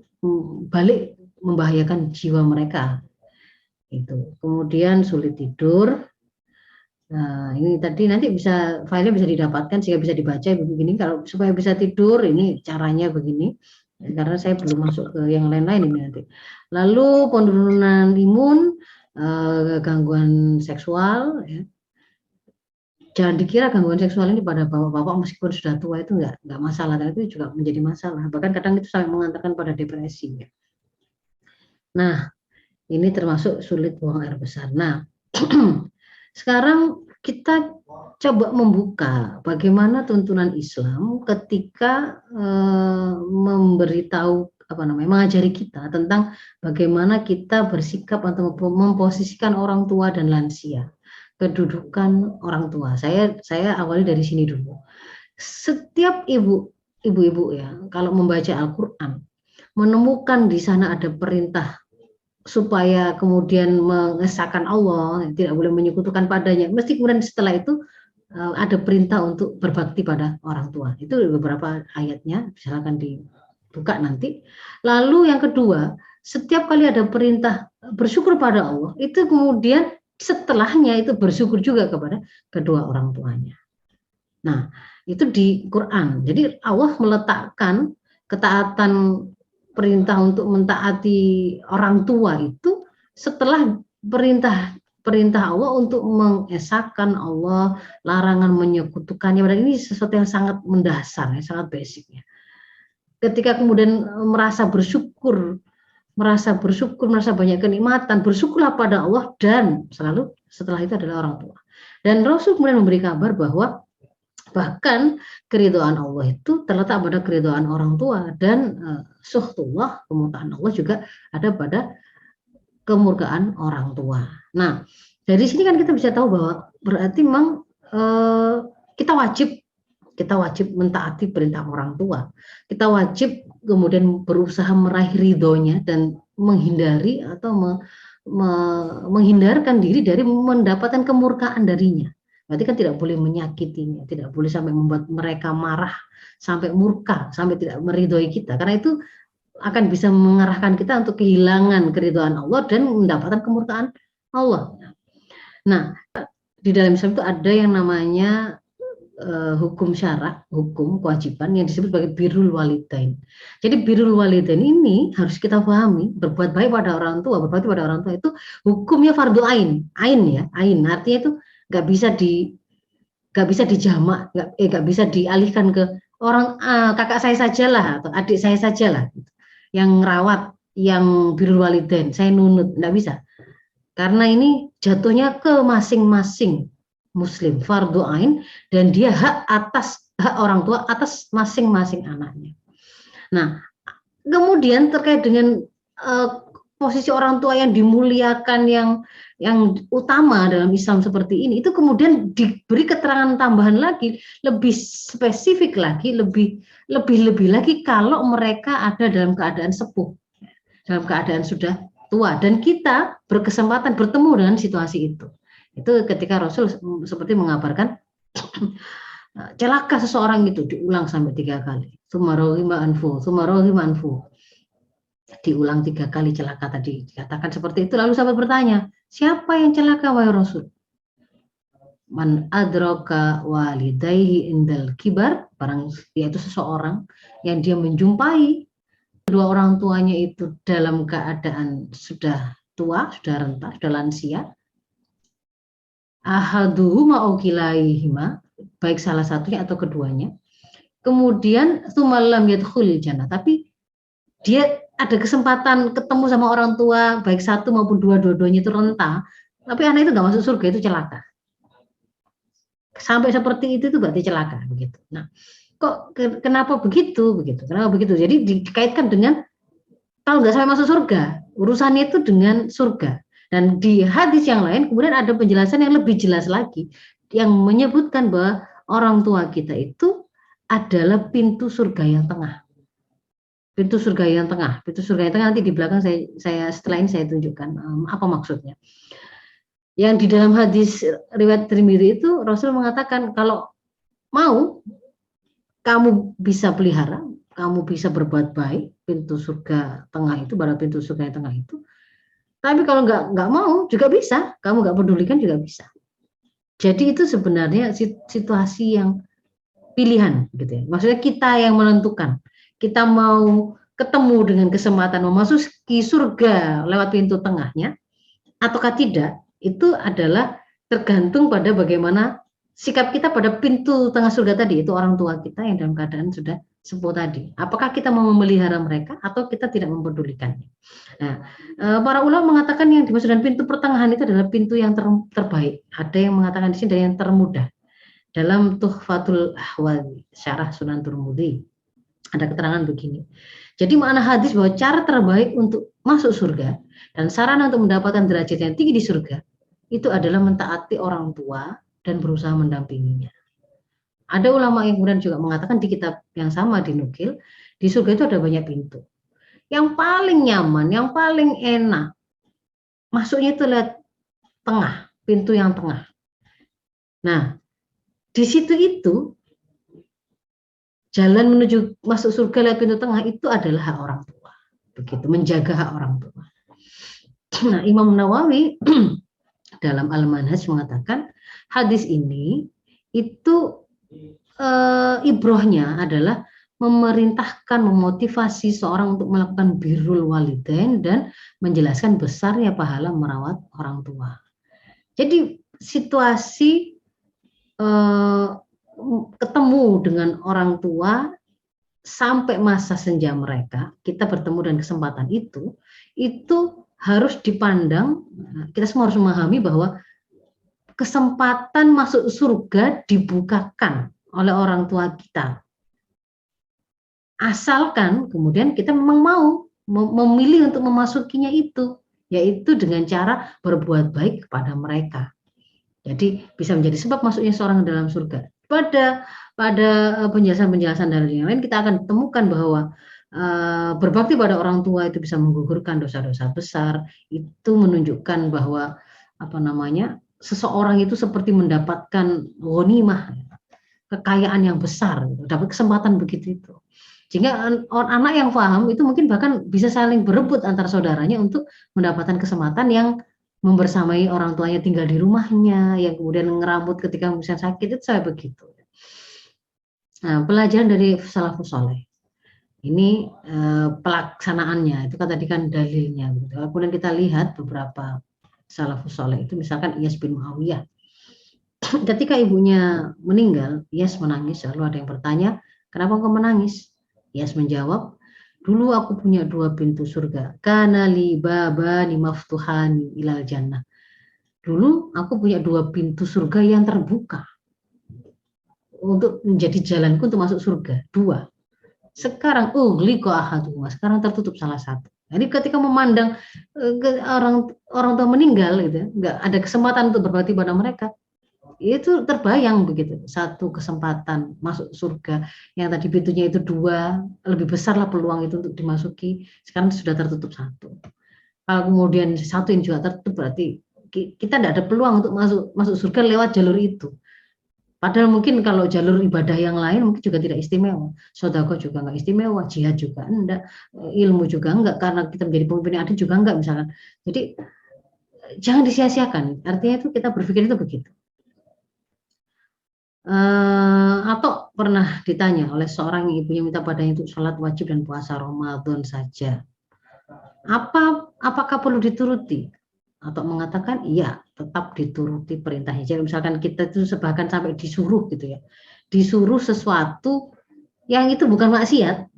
Speaker 2: balik membahayakan jiwa mereka itu. Kemudian sulit tidur. Nah, ini tadi nanti bisa filenya bisa didapatkan sehingga bisa dibaca begini. Kalau supaya bisa tidur, ini caranya begini. Karena saya belum masuk ke yang lain-lain ini nanti. Lalu penurunan imun, gangguan seksual. Ya. Jangan dikira gangguan seksual ini pada bapak-bapak meskipun sudah tua itu nggak masalah, tapi itu juga menjadi masalah. Bahkan kadang itu sampai mengantarkan pada depresi. Ya. Nah, ini termasuk sulit buang air besar. Nah. Sekarang kita coba membuka bagaimana tuntunan Islam ketika memberitahu mengajari kita tentang bagaimana kita bersikap atau memposisikan orang tua dan lansia, kedudukan orang tua. Saya awali dari sini dulu. Setiap ibu-ibu ya, kalau membaca Al-Qur'an menemukan di sana ada perintah supaya kemudian mengesahkan Allah, tidak boleh menyekutukan padanya. Mesti kemudian setelah itu ada perintah untuk berbakti pada orang tua. Itu beberapa ayatnya, silakan dibuka nanti. Lalu yang kedua, setiap kali ada perintah bersyukur pada Allah, itu kemudian setelahnya itu bersyukur juga kepada kedua orang tuanya. Nah, itu di Quran. Jadi Allah meletakkan ketaatan perintah untuk mentaati orang tua itu setelah perintah Allah untuk mengesahkan Allah, larangan menyekutukannya. Dan ini sesuatu yang sangat mendasar, sangat basic. Ketika kemudian merasa bersyukur, merasa banyak kenikmatan, bersyukurlah pada Allah, dan selalu setelah itu adalah orang tua. Dan Rasul kemudian memberi kabar bahwa bahkan keridhaan Allah itu terletak pada keridhaan orang tua, dan suhtullah, kemurkaan Allah juga ada pada kemurkaan orang tua. Nah, dari sini kan kita bisa tahu bahwa berarti memang kita wajib kita wajib mentaati perintah orang tua. Kita wajib kemudian berusaha meraih ridhonya dan menghindari atau menghindarkan diri dari mendapatkan kemurkaan darinya. Berarti kan tidak boleh menyakitinya, tidak boleh sampai membuat mereka marah, sampai murka, sampai tidak meridhoi kita. Karena itu akan bisa mengarahkan kita untuk kehilangan keridhaan Allah dan mendapatkan kemurkaan Allah. Nah, di dalam Islam itu ada yang namanya hukum syara, hukum kewajiban yang disebut sebagai birrul walidain. Jadi birrul walidain ini harus kita pahami, berbuat baik pada orang tua, berbakti pada orang tua itu hukumnya fardu ain, ya, ain artinya itu nggak bisa dijamak, nggak bisa dialihkan ke orang kakak saya sajalah atau adik saya sajalah yang rawat, yang birrul walidain, saya nunut, nggak bisa, karena ini jatuhnya ke masing-masing Muslim, fardu ain, dan dia hak orang tua atas masing-masing anaknya. Nah, kemudian terkait dengan posisi orang tua yang dimuliakan, yang utama dalam Islam seperti ini, itu kemudian diberi keterangan tambahan lagi, lebih spesifik lagi, lebih lagi kalau mereka ada dalam keadaan sepuh, dalam keadaan sudah tua, dan kita berkesempatan bertemu dengan situasi itu. Itu ketika Rasul seperti mengabarkan celaka seseorang itu diulang sampai 3 kali. Sumarohima anfu. Diulang 3 kali celaka tadi. Dikatakan seperti itu. Lalu sahabat bertanya, siapa yang celaka wahai Rasul? Man adraka walidayhi indal kibar, barang yaitu seseorang yang dia menjumpai kedua orang tuanya itu dalam keadaan sudah tua, sudah renta, sudah lansia. Ahaduhuma au kilaihima, baik salah satunya atau keduanya. Kemudian sumalam yadkhul jannah, tapi dia ada kesempatan ketemu sama orang tua, baik satu maupun dua-duanya itu renta, tapi anak itu nggak masuk surga, itu celaka. Sampai seperti itu berarti celaka begitu. Nah, kok kenapa begitu? Kenapa begitu? Jadi dikaitkan dengan kalau nggak sampai masuk surga, urusannya itu dengan surga. Dan di hadis yang lain kemudian ada penjelasan yang lebih jelas lagi yang menyebutkan bahwa orang tua kita itu adalah pintu surga yang tengah. Pintu surga yang tengah nanti di belakang saya setelah ini saya tunjukkan apa maksudnya. Yang di dalam hadis riwayat Tirmidzi itu Rasul mengatakan kalau mau kamu bisa pelihara, kamu bisa berbuat baik, pintu surga tengah itu, pada pintu surga yang tengah itu. Tapi kalau nggak mau juga bisa, kamu nggak pedulikan juga bisa. Jadi itu sebenarnya situasi yang pilihan, gitu ya. Maksudnya kita yang menentukan. Kita mau ketemu dengan kesempatan memasuki surga lewat pintu tengahnya, ataukah tidak? Itu adalah tergantung pada bagaimana sikap kita pada pintu tengah surga tadi, itu orang tua kita yang dalam keadaan sudah sepuh tadi. Apakah kita mau memelihara mereka atau kita tidak mempedulikannya? Nah, para ulama mengatakan yang dimaksud dengan pintu pertengahan itu adalah pintu yang terbaik. Ada yang mengatakan di sini ada yang termudah. Dalam Tuhfatul Ahwazi, Syarah Sunan Tirmidzi, ada keterangan begini. Jadi makna hadis bahwa cara terbaik untuk masuk surga dan sarana untuk mendapatkan derajat yang tinggi di surga itu adalah mentaati orang tua dan berusaha mendampinginya. Ada ulama yang kemudian juga mengatakan di kitab yang sama dinukil, di surga itu ada banyak pintu. Yang paling nyaman, yang paling enak, masuknya itu lewat tengah, pintu yang tengah. Nah, di situ itu, jalan menuju masuk surga lewat pintu tengah itu adalah hak orang tua. Begitu, menjaga hak orang tua. Nah, Imam Nawawi dalam Al-Manhaj mengatakan, hadis ini itu ibrohnya adalah memerintahkan, memotivasi seorang untuk melakukan birrul walidain dan menjelaskan besarnya pahala merawat orang tua. Jadi situasi ketemu dengan orang tua sampai masa senja mereka, kita bertemu dengan kesempatan itu harus dipandang, kita semua harus memahami bahwa kesempatan masuk surga dibukakan oleh orang tua kita. Asalkan kemudian kita memang mau memilih untuk memasukinya itu, yaitu dengan cara berbuat baik kepada mereka. Jadi bisa menjadi sebab masuknya seorang dalam surga. pada penjelasan-penjelasan dari yang lain kita akan temukan bahwa berbakti pada orang tua itu bisa menggugurkan dosa-dosa besar. Itu menunjukkan bahwa seseorang itu seperti mendapatkan ghanimah, kekayaan yang besar, dapat kesempatan begitu itu. Sehingga anak yang paham itu mungkin bahkan bisa saling berebut antar saudaranya untuk mendapatkan kesempatan yang membersamai orang tuanya tinggal di rumahnya, yang kemudian ngerambut ketika misalnya sakit, itu saya begitu. Nah, pelajaran dari salafus saleh ini pelaksanaannya itu kan tadi kan dalilnya gitu. Kemudian kita lihat beberapa salafus saleh itu, misalkan Iyas bin Muawiyah. Ketika ibunya meninggal, Iyas menangis. Lalu ada yang bertanya, kenapa kau menangis? Iyas menjawab, dulu aku punya 2 pintu surga. Kana li babani maftuhani ilal jannah. Dulu aku punya 2 pintu surga yang terbuka untuk menjadi jalanku untuk masuk surga. 2. Sekarang ughliqa ahaduhuma, sekarang tertutup salah satu. Jadi ketika memandang orang tua meninggal gitu, nggak ada kesempatan untuk berbakti pada mereka, itu terbayang begitu, satu kesempatan masuk surga yang tadi pintunya itu 2, lebih besarlah peluang itu untuk dimasuki, sekarang sudah tertutup 1. Kalau kemudian 1 yang juga tertutup, berarti kita tidak ada peluang untuk masuk surga lewat jalur itu. Padahal mungkin kalau jalur ibadah yang lain mungkin juga tidak istimewa, sedekah juga enggak istimewa, jihad juga enggak, ilmu juga enggak, karena kita menjadi pemimpin yang adil juga enggak misalkan. Jadi jangan disia-siakan, artinya itu kita berpikir itu begitu. Atau pernah ditanya oleh seorang ibunya minta padanya untuk sholat wajib dan puasa Ramadan saja. Apakah perlu dituruti? Atau mengatakan iya, tetap dituruti perintahnya. Jadi misalkan kita itu bahkan sampai disuruh gitu ya. Disuruh sesuatu yang itu bukan maksiat,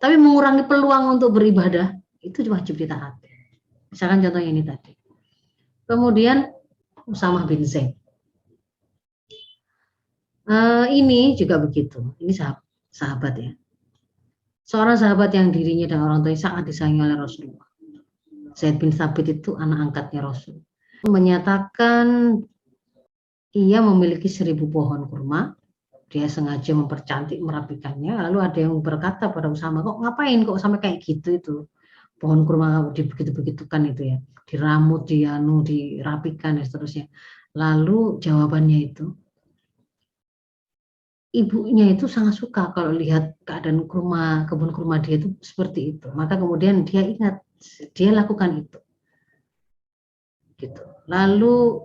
Speaker 2: tapi mengurangi peluang untuk beribadah, itu wajib ditaati. Misalkan contohnya ini tadi. Kemudian Usamah bin Zaid. Ini juga begitu. Ini sahabat ya. Seorang sahabat yang dirinya dan orang tuanya sangat disayangi oleh Rasulullah. Zaid bin Thabit itu anak angkatnya Rasul. Menyatakan ia memiliki 1000 pohon kurma. Dia sengaja mempercantik, merapikannya. Lalu ada yang berkata pada Usamah, kok ngapain kok sampai kayak gitu itu? Pohon kurma dibegitu-begitukan itu ya. Diramut, dirapikan dan seterusnya. Lalu jawabannya itu, ibunya itu sangat suka kalau lihat keadaan kebun kurma dia itu seperti itu. Maka kemudian dia ingat, dia lakukan itu. Gitu. Lalu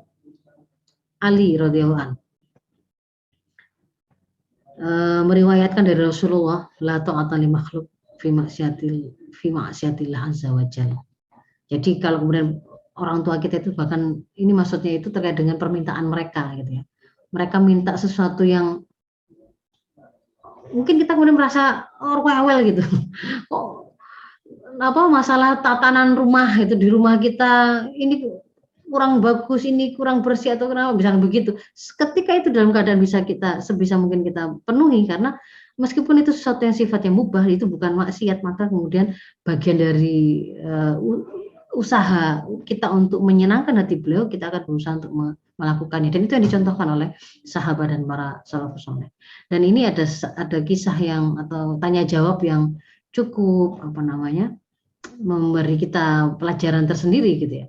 Speaker 2: Ali radhiyallahu anhu meriwayatkan dari Rasulullah, la ta'ata li makhluk fi ma'siyatillah azza wa jalla. Jadi kalau kemudian orang tua kita itu, bahkan ini maksudnya itu terkait dengan permintaan mereka gitu ya. Mereka minta sesuatu yang mungkin kita kemudian merasa rewel gitu. Masalah tatanan rumah itu di rumah kita ini kurang bagus, ini kurang bersih atau kenapa bisa begitu. Ketika itu dalam keadaan bisa kita sebisa mungkin kita penuhi, karena meskipun itu sesuatu yang sifatnya mubah, itu bukan maksiat, maka kemudian bagian dari usaha kita untuk menyenangkan hati beliau, kita akan berusaha untuk melakukannya. Dan itu yang dicontohkan oleh sahabat dan para salafus saleh. Dan ini ada kisah yang atau tanya jawab yang cukup memberi kita pelajaran tersendiri gitu ya.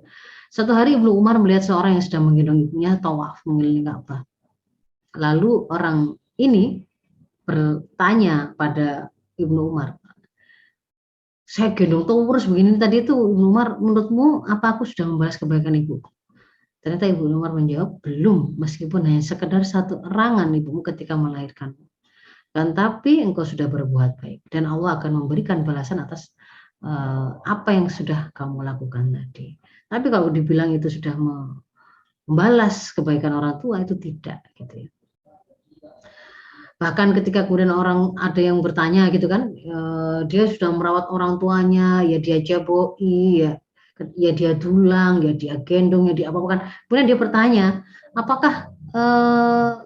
Speaker 2: Suatu hari Ibnu Umar melihat seorang yang sedang menggendong ibunya tawaf mengelilingi Ka'bah. Lalu orang ini bertanya pada Ibnu Umar, saya gendong terus begini tadi itu, Ibnu Umar, menurutmu apa aku sudah membalas kebaikan ibuku? Ternyata Ibnu Umar menjawab, belum, meskipun hanya sekedar satu erangan ibumu ketika melahirkanmu. Dan tapi engkau sudah berbuat baik dan Allah akan memberikan balasan atas apa yang sudah kamu lakukan tadi. Tapi kalau dibilang itu sudah membalas kebaikan orang tua, itu tidak gitu ya. Bahkan ketika kemudian orang ada yang bertanya gitu kan, dia sudah merawat orang tuanya, ya dia jaboi, ya dia dulang, ya dia gendong, ya dia apa-apa. Kemudian dia bertanya, apakah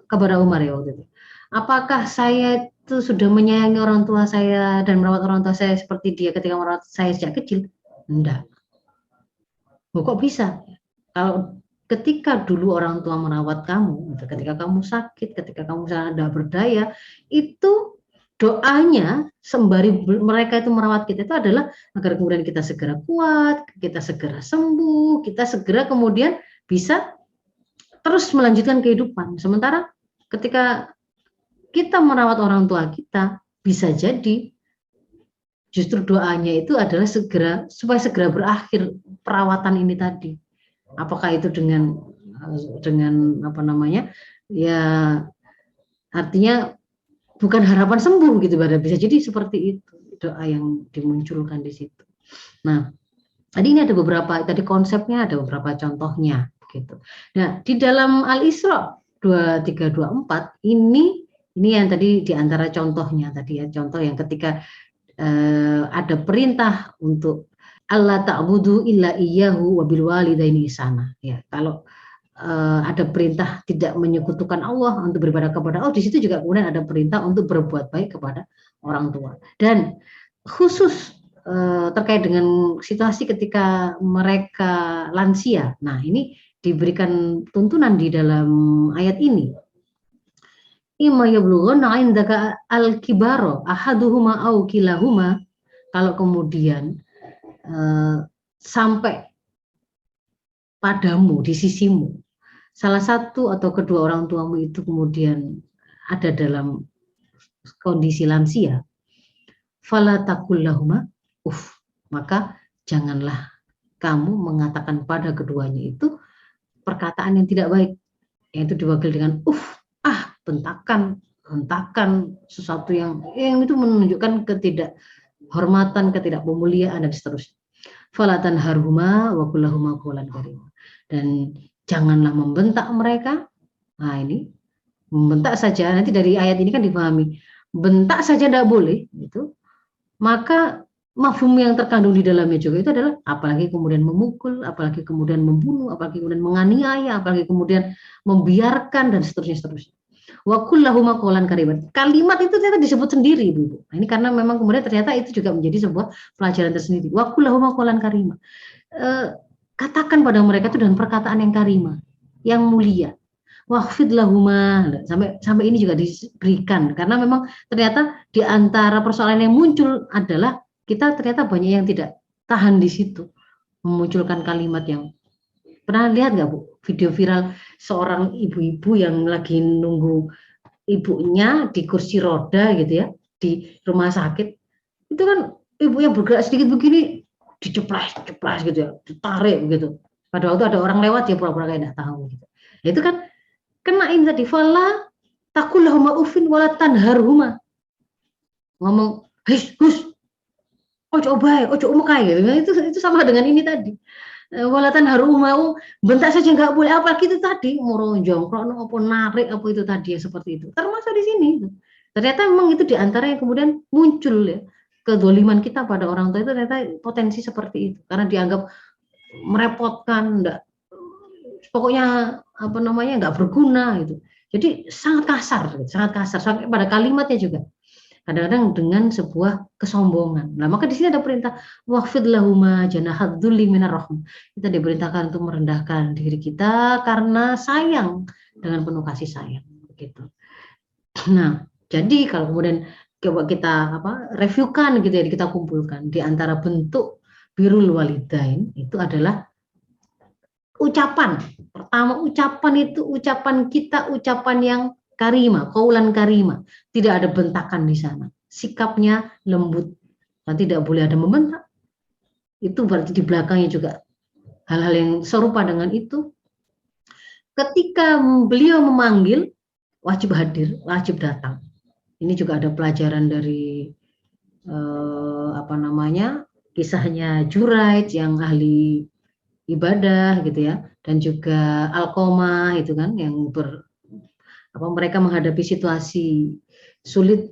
Speaker 2: kepada Umar ya waktu itu, apakah saya itu sudah menyayangi orang tua saya dan merawat orang tua saya seperti dia ketika merawat saya sejak kecil? Enggak. Kok bisa? Kalau ketika dulu orang tua merawat kamu, ketika kamu sakit, ketika kamu tidak berdaya, itu doanya sembari mereka itu merawat kita itu adalah agar kemudian kita segera kuat, kita segera sembuh, kita segera kemudian bisa terus melanjutkan kehidupan. Sementara ketika kita merawat orang tua kita, bisa jadi justru doanya itu adalah supaya segera berakhir perawatan ini tadi. Apakah itu dengan apa namanya, ya artinya bukan harapan sembuh gitu, bisa jadi seperti itu doa yang dimunculkan di situ. Nah, tadi ini ada beberapa, tadi konsepnya ada beberapa contohnya gitu. Nah, di dalam Al-Isra 2324 ini yang tadi di antara contohnya tadi ya, contoh yang ketika ada perintah untuk Allah ta'budu illa iyyahu wa bil walidaini ihsana. Ya, kalau ada perintah tidak menyekutukan Allah untuk beribadah kepada Allah, di situ juga kemudian ada perintah untuk berbuat baik kepada orang tua. Dan khusus terkait dengan situasi ketika mereka lansia. Nah, ini diberikan tuntunan di dalam ayat ini. Imma yablughanna 'indaka al-kibara ahaduhuma aw kilahuma, kalau kemudian sampai padamu di sisimu salah satu atau kedua orang tuamu itu kemudian ada dalam kondisi lansia, fala taqul lahuma maka janganlah kamu mengatakan pada keduanya itu perkataan yang tidak baik, yaitu diwakil dengan hentakan sesuatu yang itu menunjukkan ketidakhormatan, ketidakpemuliaan dan seterusnya. Fala tanharhuma wa qul lahuma qawlan karima, dan janganlah membentak mereka. Nah, ini membentak saja, nanti dari ayat ini kan dipahami bentak saja tidak boleh gitu. Maka mafhum yang terkandung di dalamnya juga itu adalah apalagi kemudian memukul, apalagi kemudian membunuh, apalagi kemudian menganiaya, apalagi kemudian membiarkan dan seterusnya. Wa qul lahuma qawlan karima. Kalimat itu ternyata disebut sendiri, Ibu. Nah, ini karena memang kemudian ternyata itu juga menjadi sebuah pelajaran tersendiri. Wa qul lahuma qawlan karima. Katakan pada mereka itu dengan perkataan yang karima, yang mulia. Wahfid lahuma, sampai ini juga diberikan, karena memang ternyata di antara persoalan yang muncul adalah kita ternyata banyak yang tidak tahan di situ, memunculkan kalimat yang pernah lihat nggak Bu video viral seorang ibu-ibu yang lagi nunggu ibunya di kursi roda gitu ya di rumah sakit, itu kan ibu yang bergerak sedikit begini diceplas gitu ya, ditarik gitu. Pada waktu ada orang lewat ya pura-pura kayak tidak tahu gitu. Ya, itu kan kenain tadi, fala taqul lahuma uffin wala tanharhuma. Ngomong, hus, ojo bae, ojo umekai gitu. Nah, itu sama dengan ini tadi. Wala tanharhuma, bentak saja enggak boleh, apalagi itu tadi moronjong, krono apa narik apa itu tadi ya seperti itu. Termasuk di sini. Ternyata memang itu di antara yang kemudian muncul ya. Kedoliman kita pada orang tua itu ternyata potensi seperti itu, karena dianggap merepotkan, pokoknya apa namanya nggak berguna gitu. Jadi sangat kasar sampai pada kalimatnya juga. Kadang-kadang dengan sebuah kesombongan. Nah, maka di sini ada perintah waqfid lahuma janahad dzulli minar rahmah. Kita diperintahkan untuk merendahkan diri kita karena sayang, dengan penuh kasih sayang begitu. Nah, jadi kalau kemudian coba kita reviewkan gitu ya, kita kumpulkan di antara bentuk birrul walidain itu adalah ucapan. Pertama, ucapan itu ucapan kita, ucapan yang karima, qaulan karima. Tidak ada bentakan di sana. Sikapnya lembut. Dan tidak boleh ada membentak. Itu berarti di belakangnya juga hal-hal yang serupa dengan itu. Ketika beliau memanggil, wajib hadir, wajib datang. Ini juga ada pelajaran dari kisahnya Juraij yang ahli ibadah gitu ya, dan juga Alqamah itu kan yang mereka menghadapi situasi sulit,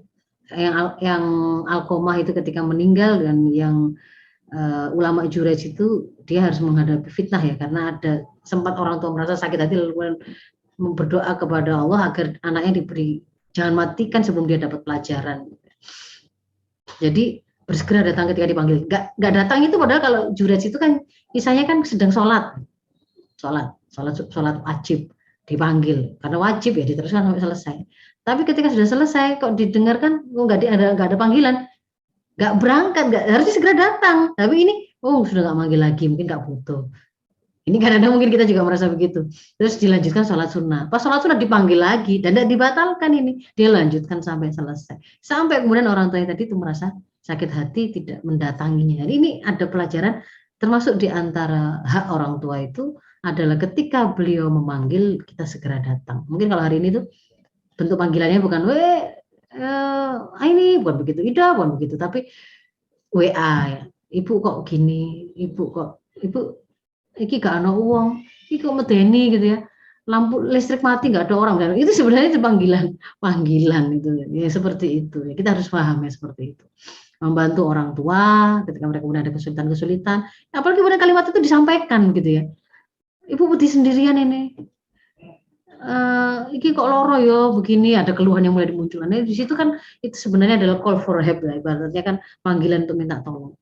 Speaker 2: yang Alqamah itu ketika meninggal, dan yang ulama Juraij itu dia harus menghadapi fitnah ya, karena ada sempat orang tua merasa sakit hati lalu berdoa kepada Allah agar anaknya diberi, jangan matikan sebelum dia dapat pelajaran. Jadi bersegera datang ketika dipanggil. Nggak datang itu padahal kalau Juraij itu kan kisahnya kan sedang sholat. sholat wajib dipanggil karena wajib ya diteruskan sampai selesai. Tapi ketika sudah selesai kok didengarkan nggak ada panggilan, nggak berangkat, nggak harusnya segera datang. Tapi ini sudah nggak manggil lagi, mungkin nggak butuh. Ini kadang-kadang mungkin kita juga merasa begitu. Terus dilanjutkan sholat sunnah. Pas sholat sunnah dipanggil lagi dan tidak dibatalkan ini. Dia lanjutkan sampai selesai. Sampai kemudian orang tua tadi itu merasa sakit hati tidak mendatanginya. Jadi ini ada pelajaran termasuk di antara hak orang tua itu adalah ketika beliau memanggil kita segera datang. Mungkin kalau hari ini tuh bentuk panggilannya bukan ini bukan begitu, Ida bukan begitu, tapi WA ya. Ibu kok gini, ibu iki gak ada uang, iki kok medeni gitu ya, lampu listrik mati nggak ada orang, itu sebenarnya itu panggilan itu ya, seperti itu ya, kita harus paham ya seperti itu, membantu orang tua ketika mereka kemudian ada kesulitan, apalagi kemudian kalimat itu disampaikan gitu ya, ibu putih sendirian ini, iki kok loro ya begini, ada keluhan yang mulai dimunculkan, di situ kan itu sebenarnya adalah call for help ya, ibaratnya kan panggilan untuk minta tolong,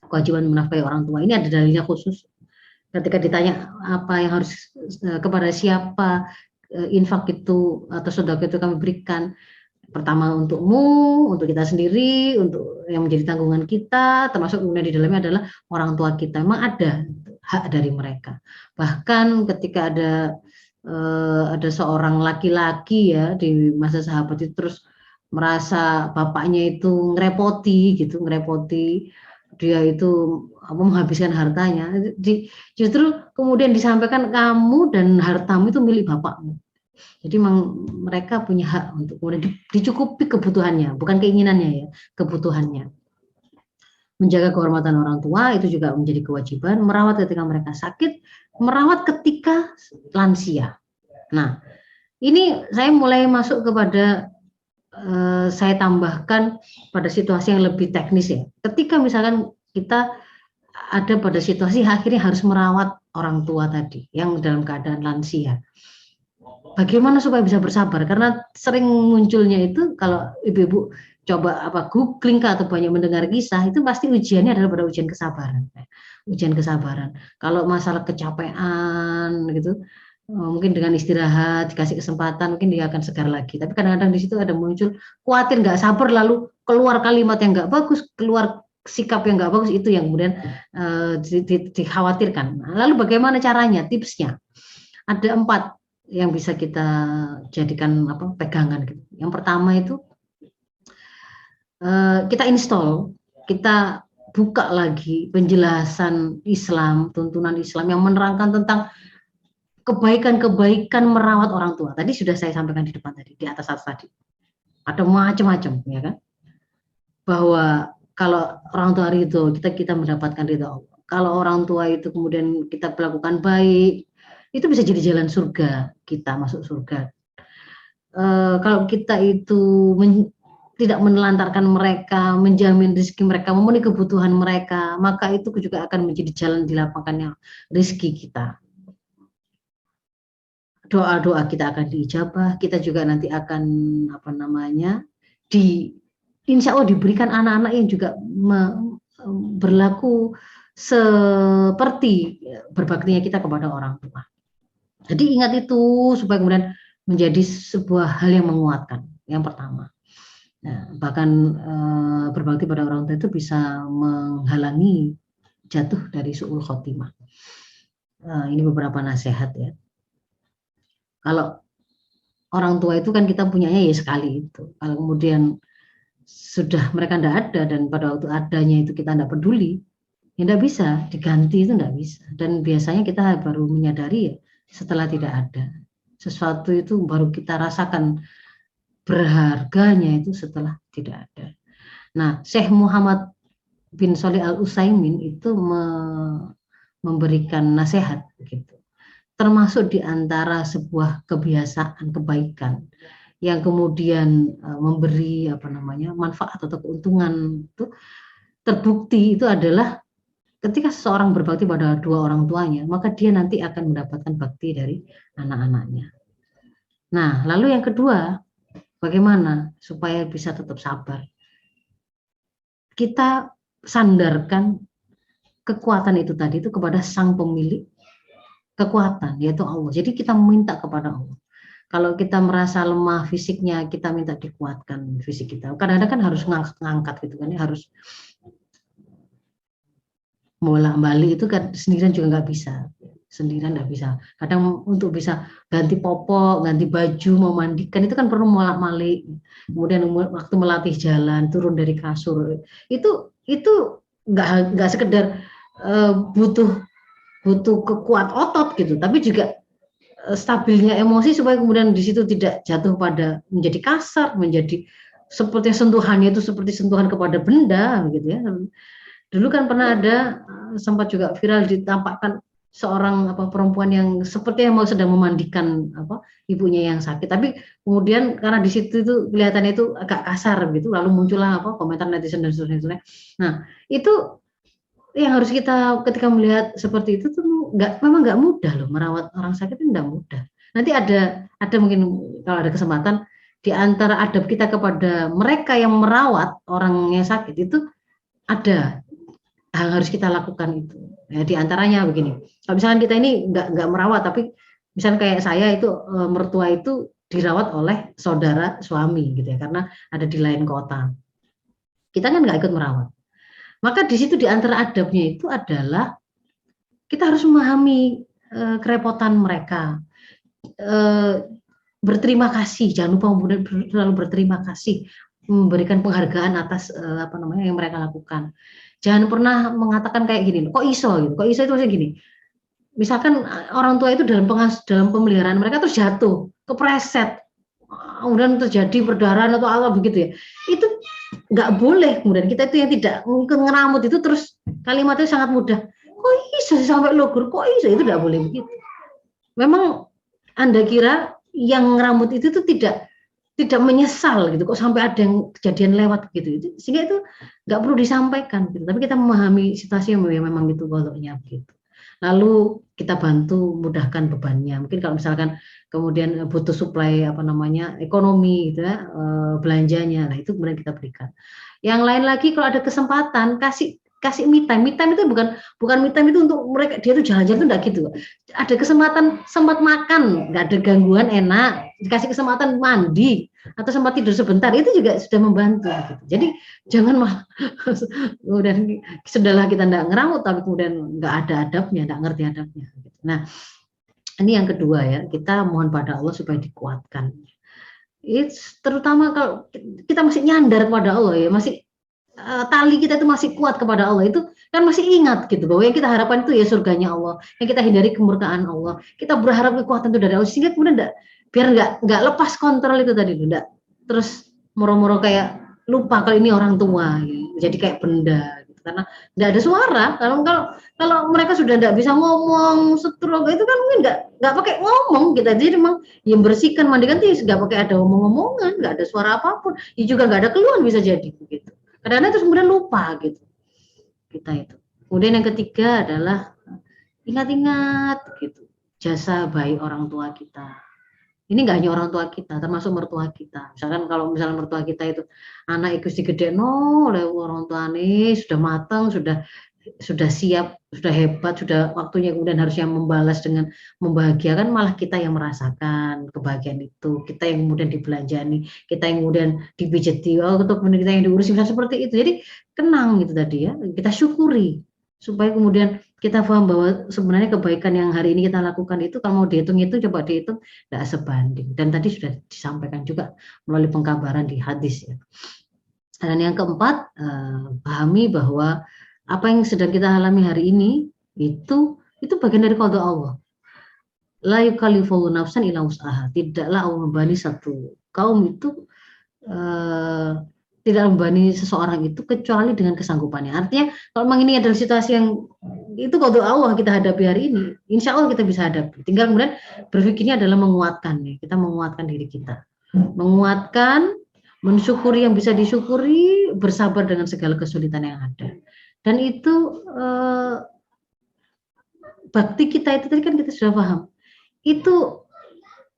Speaker 2: kewajiban menafkahi orang tua ini ada dalilnya khusus. Ketika ditanya apa yang harus kepada siapa infak itu atau sedekah itu kami berikan, pertama untukmu, untuk kita sendiri, untuk yang menjadi tanggungan kita, termasuk kemudian di dalamnya adalah orang tua kita. Memang ada hak dari mereka. Bahkan ketika ada seorang laki-laki ya di masa sahabat itu terus merasa bapaknya itu ngerepoti, dia itu menghabiskan hartanya, justru kemudian disampaikan kamu dan hartamu itu milik bapakmu. Jadi memang mereka punya hak untuk kemudian dicukupi kebutuhannya, bukan keinginannya ya, kebutuhannya. Menjaga kehormatan orang tua itu juga menjadi kewajiban, merawat ketika mereka sakit, merawat ketika lansia. Nah, ini saya mulai masuk kepada saya tambahkan pada situasi yang lebih teknis ya. Ketika misalkan kita ada pada situasi akhirnya harus merawat orang tua tadi yang dalam keadaan lansia. Bagaimana supaya bisa bersabar? Karena sering munculnya itu kalau ibu-ibu coba googling atau banyak mendengar kisah itu pasti ujiannya adalah pada ujian kesabaran. Ujian kesabaran. Kalau masalah kecapean gitu, mungkin dengan istirahat dikasih kesempatan mungkin dia akan segar lagi. Tapi kadang-kadang di situ ada muncul khawatir nggak sabar lalu keluar kalimat yang nggak bagus, keluar sikap yang nggak bagus, itu yang kemudian dikhawatirkan. Lalu bagaimana caranya? Tipsnya ada 4 yang bisa kita jadikan pegangan gitu. Yang pertama itu kita install, kita buka lagi penjelasan Islam, tuntunan Islam yang menerangkan tentang kebaikan-kebaikan merawat orang tua. Tadi sudah saya sampaikan di depan tadi, di atas tadi. Ada macam-macam ya kan. Bahwa kalau orang tua ridho, kita mendapatkan ridho Allah. Kalau orang tua itu kemudian kita melakukan baik, itu bisa jadi jalan surga, kita masuk surga. Kalau kita itu tidak menelantarkan mereka, menjamin rezeki mereka, memenuhi kebutuhan mereka, maka itu juga akan menjadi jalan dilapangkannya rezeki kita. Doa-doa kita akan diijabah, kita juga nanti akan insya Allah diberikan anak-anak yang juga berlaku seperti berbaktinya kita kepada orang tua. Jadi ingat itu supaya kemudian menjadi sebuah hal yang menguatkan. Yang pertama, bahkan berbakti pada orang tua itu bisa menghalangi jatuh dari su'ul khotimah. Ini beberapa nasihat ya. Kalau orang tua itu kan kita punyanya ya sekali itu. Kalau kemudian sudah mereka tidak ada dan pada waktu adanya itu kita tidak peduli, ya tidak bisa diganti, itu tidak bisa. Dan biasanya kita baru menyadari ya setelah tidak ada. Sesuatu itu baru kita rasakan berharganya itu setelah tidak ada. Nah, Syekh Muhammad bin Shalih Al-Utsaimin itu memberikan nasihat gitu. Termasuk di antara sebuah kebiasaan kebaikan yang kemudian memberi manfaat atau keuntungan itu terbukti itu adalah ketika seseorang berbakti pada dua orang tuanya, maka dia nanti akan mendapatkan bakti dari anak-anaknya. Nah, lalu yang kedua, bagaimana supaya bisa tetap sabar? Kita sandarkan kekuatan itu tadi itu kepada sang pemilik kekuatan, yaitu Allah. Jadi kita minta kepada Allah. Kalau kita merasa lemah fisiknya, kita minta dikuatkan fisik kita. Kadang-kadang kan harus ngangkat gitu kan, harus bolak-balik itu kan sendirian juga nggak bisa. Sendirian nggak bisa. Kadang untuk bisa ganti popok, ganti baju, memandikan itu kan perlu bolak-balik. Kemudian waktu melatih jalan, turun dari kasur, itu nggak sekedar butuh kekuat otot gitu, tapi juga stabilnya emosi supaya kemudian di situ tidak jatuh pada menjadi kasar, menjadi seperti sentuhannya itu seperti sentuhan kepada benda gitu ya. Dulu kan pernah ada sempat juga viral ditampakkan seorang perempuan yang seperti yang mau sedang memandikan ibunya yang sakit, tapi kemudian karena di situ itu kelihatannya itu agak kasar gitu, lalu muncullah komentar netizen dan sebagainya. Nah, itu yang harus kita ketika melihat seperti itu tuh memang nggak mudah loh, merawat orang sakit itu nggak mudah. Nanti ada mungkin kalau ada kesempatan di antara adab kita kepada mereka yang merawat orang yang sakit itu ada hal harus kita lakukan itu. Ya, di antaranya begini. Kalau misalkan kita ini nggak merawat, tapi misalnya kayak saya itu mertua itu dirawat oleh saudara suami gitu ya, karena ada di lain kota. Kita kan nggak ikut merawat. Maka di situ di antara adabnya itu adalah kita harus memahami kerepotan mereka, berterima kasih, jangan lupa selalu berterima kasih, memberikan penghargaan atas yang mereka lakukan. Jangan pernah mengatakan kayak gini, kok iso gitu, kok iso itu maksudnya gini. Misalkan orang tua itu dalam pemeliharaan mereka terus jatuh, kepreset, kemudian terjadi perdarahan atau apa begitu ya, itu nggak boleh. Kemudian kita itu yang tidak mungkin ngeramut itu terus kalimatnya sangat mudah, kok iso sampai logur, kok iso, itu nggak boleh begitu. Memang Anda kira yang ngeramut itu tuh tidak menyesal gitu, kok sampai ada yang kejadian lewat gitu, sehingga itu nggak perlu disampaikan gitu. Tapi kita memahami situasi yang memang itu kodoknya begitu. Lalu kita bantu mudahkan bebannya. Mungkin kalau misalkan kemudian butuh suplai ekonomi gitu ya, belanjanya, nah itu kemudian kita berikan. Yang lain lagi kalau ada kesempatan kasih me time. Me time itu bukan me time itu untuk mereka dia tuh jalan-jalan tuh enggak gitu. Ada kesempatan sempat makan, enggak ada gangguan, enak, dikasih kesempatan mandi atau sempat tidur sebentar, itu juga sudah membantu gitu. Jadi jangan kemudian sudahlah kita enggak ngeramut tapi kemudian enggak ada adabnya, enggak ngerti adabnya gitu. Nah, ini yang kedua ya, kita mohon pada Allah supaya dikuatkan. Terutama kalau kita masih nyandar kepada Allah ya, masih tali kita itu masih kuat kepada Allah, itu kan masih ingat gitu bahwa yang kita harapkan itu ya surganya Allah, yang kita hindari kemurkaan Allah, kita berharap kekuatan itu dari Allah, sehingga kemudian biar nggak lepas kontrol itu tadi, enggak terus moro-moro kayak lupa kalau ini orang tua gitu. Jadi kayak benda gitu, karena nggak ada suara. Kalau mereka sudah nggak bisa ngomong, stroke itu kan mungkin nggak pakai ngomong kita, jadi memang yang bersihkan mandikan tuh nggak pakai ada omong-omongan, nggak ada suara apapun, ya juga nggak ada keluhan bisa jadi begitu. Kadang-kadang terus kemudian lupa gitu kita itu. Kemudian yang ketiga adalah ingat-ingat gitu jasa baik orang tua kita. Ini nggak hanya orang tua kita, termasuk mertua kita. Misalkan kalau misalnya mertua kita itu anak ikut gede oleh orang tua nih, sudah matang, sudah siap, sudah hebat, sudah waktunya kemudian harusnya membalas dengan membahagiakan, malah kita yang merasakan kebahagiaan itu, kita yang kemudian dibelanjani, kita yang kemudian dipijeti, untuk kemudian kita yang diurusi, misalnya seperti itu. Jadi tenang gitu tadi ya, kita syukuri supaya kemudian kita paham bahwa sebenarnya kebaikan yang hari ini kita lakukan itu kalau mau dihitung itu coba dihitung tidak sebanding, dan tadi sudah disampaikan juga melalui pengkabaran di hadis ya. Dan yang keempat, pahami bahwa apa yang sedang kita alami hari ini itu bagian dari qada Allah. La yukallifullahu nafsan illa wus'aha. Tidaklah Allah membebani satu kaum itu tidak membebani seseorang itu kecuali dengan kesanggupannya. Artinya kalau memang ini adalah situasi yang itu qada Allah kita hadapi hari ini, insya Allah kita bisa hadapi. Tinggal kemudian berpikirnya adalah menguatkan ya, kita menguatkan diri kita, menguatkan, mensyukuri yang bisa disyukuri, bersabar dengan segala kesulitan yang ada. Dan itu bakti kita itu tadi kan kita sudah paham, itu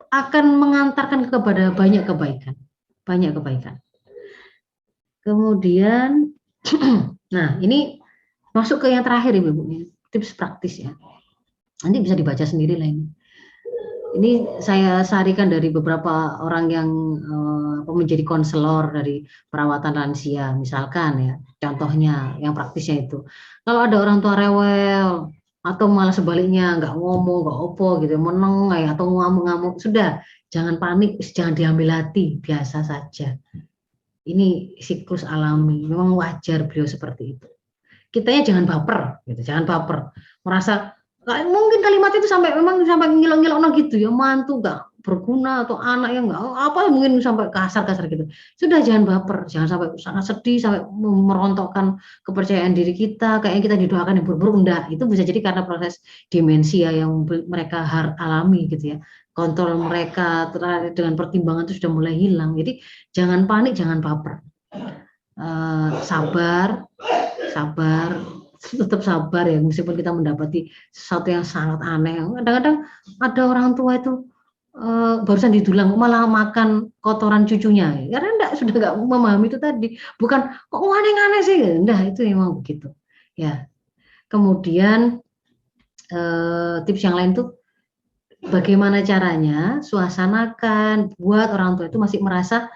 Speaker 2: akan mengantarkan kepada banyak kebaikan. Kemudian, nah ini masuk ke yang terakhir Ibu, tips praktis ya. Nanti bisa dibaca sendiri lah ini. Ini saya sarikan dari beberapa orang yang menjadi konselor dari perawatan lansia, misalkan ya, contohnya yang praktisnya itu. Kalau ada orang tua rewel atau malah sebaliknya nggak ngomong, nggak opo gitu, menengai atau ngamuk-ngamuk, sudah jangan panik, jangan diambil hati, biasa saja. Ini siklus alami, memang wajar beliau seperti itu. Kitanya jangan baper, gitu, jangan baper, merasa mungkin kalimat itu sampai memang sampai ngilang-ngilang gitu ya, mantu nggak berguna atau anak yang nggak apa, mungkin sampai kasar-kasar gitu. Sudah jangan baper, jangan sampai sangat sedih sampai merontokkan kepercayaan diri kita, kayaknya kita didoakan yang buruk-buruk, enggak. Itu bisa jadi karena proses demensia yang mereka alami gitu ya. Kontrol mereka dengan pertimbangan itu sudah mulai hilang. Jadi jangan panik, jangan baper. Sabar, tetap sabar ya, meskipun kita mendapati sesuatu yang sangat aneh. Kadang-kadang ada orang tua itu barusan didulang malah makan kotoran cucunya, karena sudah nggak memahami itu tadi. Bukan kok aneh-aneh sih, nah itu memang begitu ya. Kemudian tips yang lain tuh bagaimana caranya suasanakan buat orang tua itu masih merasa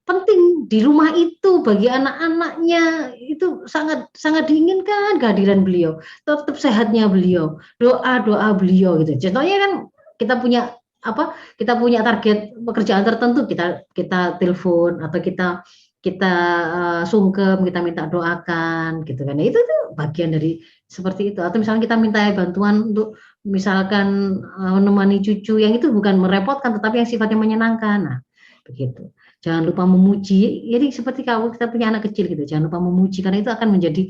Speaker 2: penting di rumah itu, bagi anak-anaknya itu sangat sangat diinginkan kehadiran beliau, tetap sehatnya beliau, doa beliau gitu. Contohnya kan kita punya target pekerjaan tertentu, kita telepon atau kita sungkem, kita minta doakan gitu kan. Nah, itu tuh bagian dari seperti itu. Atau misalnya kita minta bantuan untuk misalkan menemani cucu, yang itu bukan merepotkan tetapi yang sifatnya menyenangkan. Nah, begitu. Jangan lupa memuji. Jadi seperti kalau kita punya anak kecil gitu, jangan lupa memuji, karena itu akan menjadi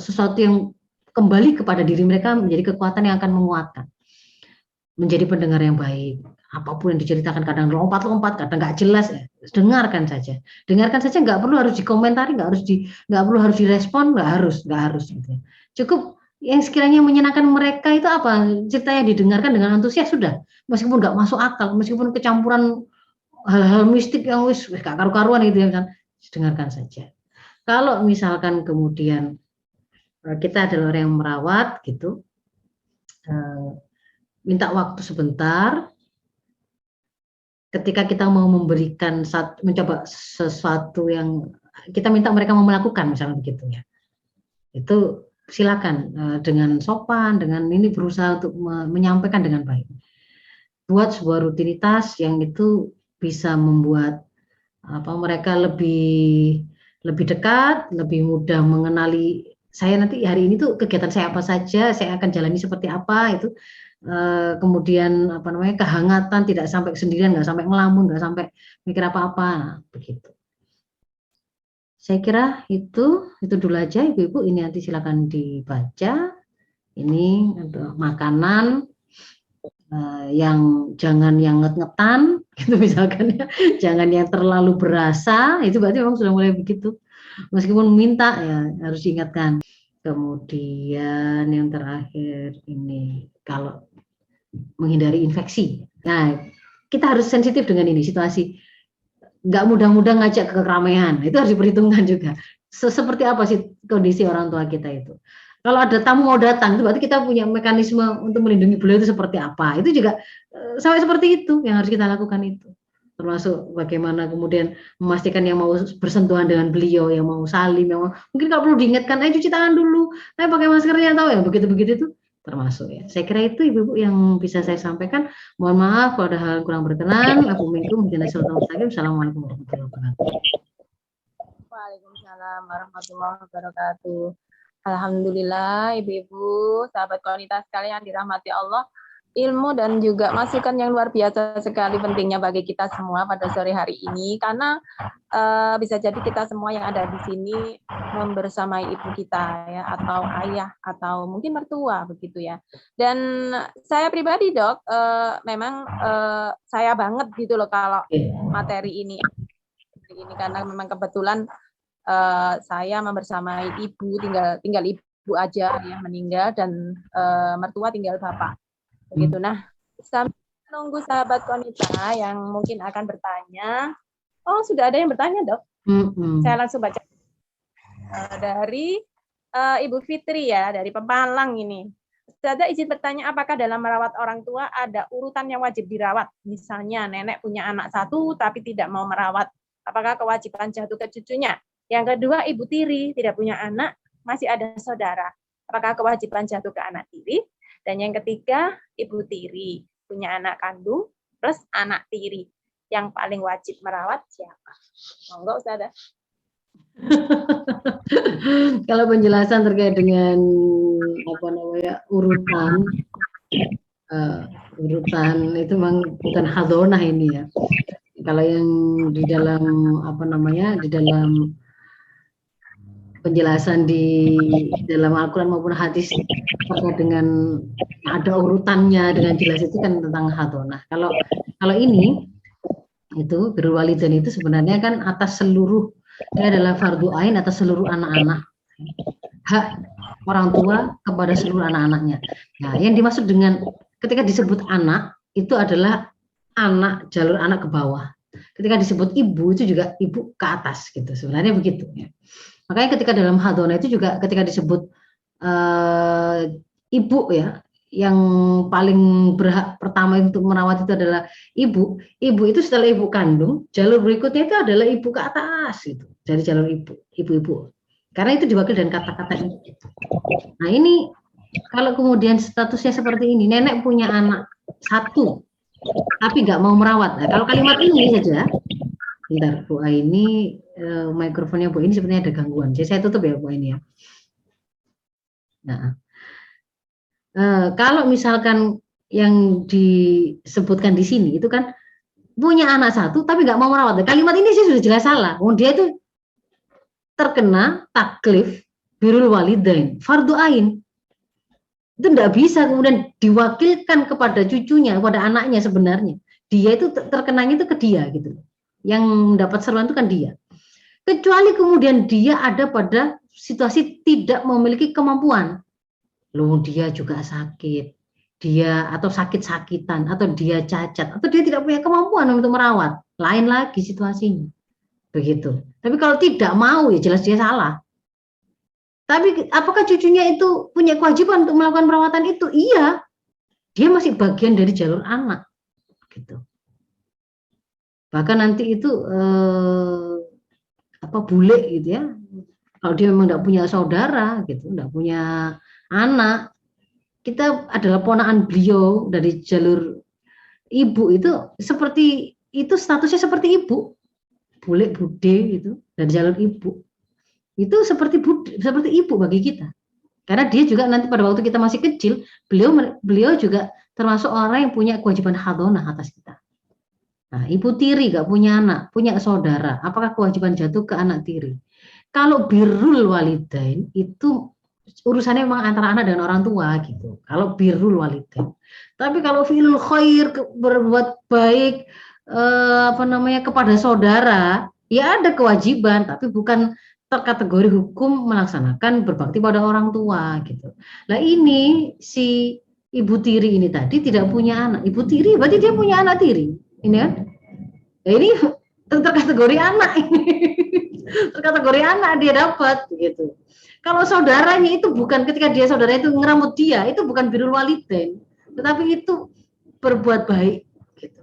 Speaker 2: sesuatu yang kembali kepada diri mereka, menjadi kekuatan yang akan menguatkan. Menjadi pendengar yang baik. Apapun yang diceritakan, kadang lompat-lompat, kadang nggak jelas, ya, dengarkan saja. Dengarkan saja, nggak perlu harus dikomentari, nggak perlu harus direspon, nggak harus gitu. Cukup yang sekiranya menyenangkan mereka itu apa, ceritanya didengarkan dengan antusias sudah. Meskipun nggak masuk akal, meskipun kecampuran hal-hal mistik yang wis gak karu-karuan gitu ya kan, dengarkan saja. Kalau misalkan kemudian kita adalah orang yang merawat gitu, minta waktu sebentar, ketika kita mau memberikan mencoba sesuatu yang kita minta mereka mau melakukan, misalnya begitu ya, itu silakan dengan sopan, dengan ini berusaha untuk menyampaikan dengan baik. Buat sebuah rutinitas yang itu bisa membuat mereka lebih dekat, lebih mudah mengenali saya nanti hari ini tuh kegiatan saya apa saja, saya akan jalani seperti apa itu. Kemudian kehangatan, tidak sampai sendirian, nggak sampai ngelamun, nggak sampai mikir apa-apa, begitu. Saya kira itu dulu aja Ibu-ibu. Ini nanti silakan dibaca. Ini untuk makanan. Yang jangan yang nget-ngetan gitu misalkan ya, jangan yang terlalu berasa, itu berarti memang sudah mulai begitu. Meskipun minta ya harus diingatkan. Kemudian yang terakhir ini kalau menghindari infeksi. Nah, kita harus sensitif dengan ini situasi. Nggak mudah-mudah ngajak ke keramaian, itu harus diperhitungkan juga. Seperti apa sih kondisi orang tua kita itu. Kalau ada tamu mau datang, itu berarti kita punya mekanisme untuk melindungi beliau itu seperti apa. Itu juga sampai seperti itu yang harus kita lakukan itu. Termasuk bagaimana kemudian memastikan yang mau bersentuhan dengan beliau, yang mau salim, yang mungkin kalau perlu diingatkan, cuci tangan dulu, pakai maskernya, tahu ya, begitu-begitu itu termasuk ya. Saya kira itu Ibu-ibu yang bisa saya sampaikan. Mohon maaf kalau ada hal kurang berkenan. Assalamualaikum warahmatullahi wabarakatuh.
Speaker 1: Waalaikumsalam warahmatullahi wabarakatuh. Alhamdulillah, ibu-ibu, sahabat komunitas sekalian dirahmati Allah, ilmu dan juga masukan yang luar biasa sekali pentingnya bagi kita semua pada sore hari ini, karena bisa jadi kita semua yang ada di sini membersamai ibu kita ya, atau ayah, atau mungkin mertua begitu ya. Dan saya pribadi Dok, memang saya banget gitu loh kalau materi ini karena memang kebetulan saya membersamai ibu, tinggal ibu aja yang meninggal, dan mertua tinggal bapak begitu. Nah, sambil menunggu sahabat konita yang mungkin akan bertanya. Oh, sudah ada yang bertanya Dok. Saya langsung baca dari Ibu Fitri ya, dari Pemalang ini. Ustazah izin bertanya, apakah dalam merawat orang tua ada urutan yang wajib dirawat? Misalnya nenek punya anak satu tapi tidak mau merawat, apakah kewajiban jatuh ke cucunya? Yang kedua, ibu tiri tidak punya anak, masih ada saudara, apakah kewajiban jatuh ke anak tiri? Dan yang ketiga, ibu tiri punya anak kandung plus anak tiri, yang paling wajib merawat siapa? Monggo Ustazah.
Speaker 2: Kalau penjelasan terkait dengan urutan itu memang bukan hadonah ini ya. Kalau yang di dalam di dalam penjelasan di dalam Al-Quran maupun hadis terkait dengan ada urutannya dengan jelas itu kan tentang hadonah. Kalau ini itu birrul walidain itu sebenarnya kan atas seluruh, ini adalah fardu ain atas seluruh anak-anak, hak orang tua kepada seluruh anak-anaknya. Nah, yang dimaksud dengan ketika disebut anak itu adalah anak, jalur anak ke bawah. Ketika disebut ibu itu juga ibu ke atas gitu, sebenarnya begitu ya. Makanya ketika dalam hadonah itu juga ketika disebut ibu ya, yang paling berhak pertama untuk merawat itu adalah ibu. Ibu itu setelah ibu kandung, jalur berikutnya itu adalah ibu ke atas itu, dari jalur ibu. Karena itu diwakil dengan kata-kata ibu. Nah ini kalau kemudian statusnya seperti ini, nenek punya anak satu, tapi nggak mau merawat. Nah, kalau kalimat ini saja, bentar Bu Aini, mikrofonnya Bu Aini sepertinya ada gangguan. Jadi saya tutup ya Bu Aini ya. Nah. Kalau misalkan yang disebutkan di sini itu kan punya anak satu tapi nggak mau merawat. Kalimat ini sih sudah jelas salah. Dia itu terkena taklif birrul walidain, fardu ain. Itu tidak bisa kemudian diwakilkan kepada cucunya, kepada anaknya sebenarnya. Dia itu terkenanya itu ke dia gitu. Yang mendapat seruan itu kan dia. Kecuali kemudian dia ada pada situasi tidak memiliki kemampuan. Loh, dia juga sakit, dia atau sakit-sakitan, atau dia cacat, atau dia tidak punya kemampuan untuk merawat, lain lagi situasinya, begitu. Tapi kalau tidak mau ya jelas dia salah. Tapi apakah cucunya itu punya kewajiban untuk melakukan perawatan itu? Iya, dia masih bagian dari jalur anak, gitu. Bahkan nanti itu bule gitu ya. Kalau dia memang tidak punya saudara, gitu, tidak punya anak, kita adalah ponakan beliau dari jalur ibu itu seperti itu, statusnya seperti ibu, bule bude itu dari jalur ibu itu seperti ibu bagi kita, karena dia juga nanti pada waktu kita masih kecil, beliau juga termasuk orang yang punya kewajiban hadonah atas kita. Nah, ibu tiri gak punya anak, punya saudara, apakah kewajiban jatuh ke anak tiri? Kalau birrul walidain itu urusannya memang antara anak dan orang tua gitu. Kalau birrul walidain. Tapi kalau fi'lul khair, berbuat baik kepada saudara, ya ada kewajiban, tapi bukan terkategori hukum melaksanakan berbakti pada orang tua gitu. Nah ini si ibu tiri ini tadi tidak punya anak. Ibu tiri berarti dia punya anak tiri. Ini kan? Nah, ini terkategori anak ini. Terkategori anak dia dapat gitu. Kalau saudaranya itu bukan, ketika dia saudaranya itu ngeramut dia, itu bukan birrul walidain, tetapi itu berbuat baik gitu.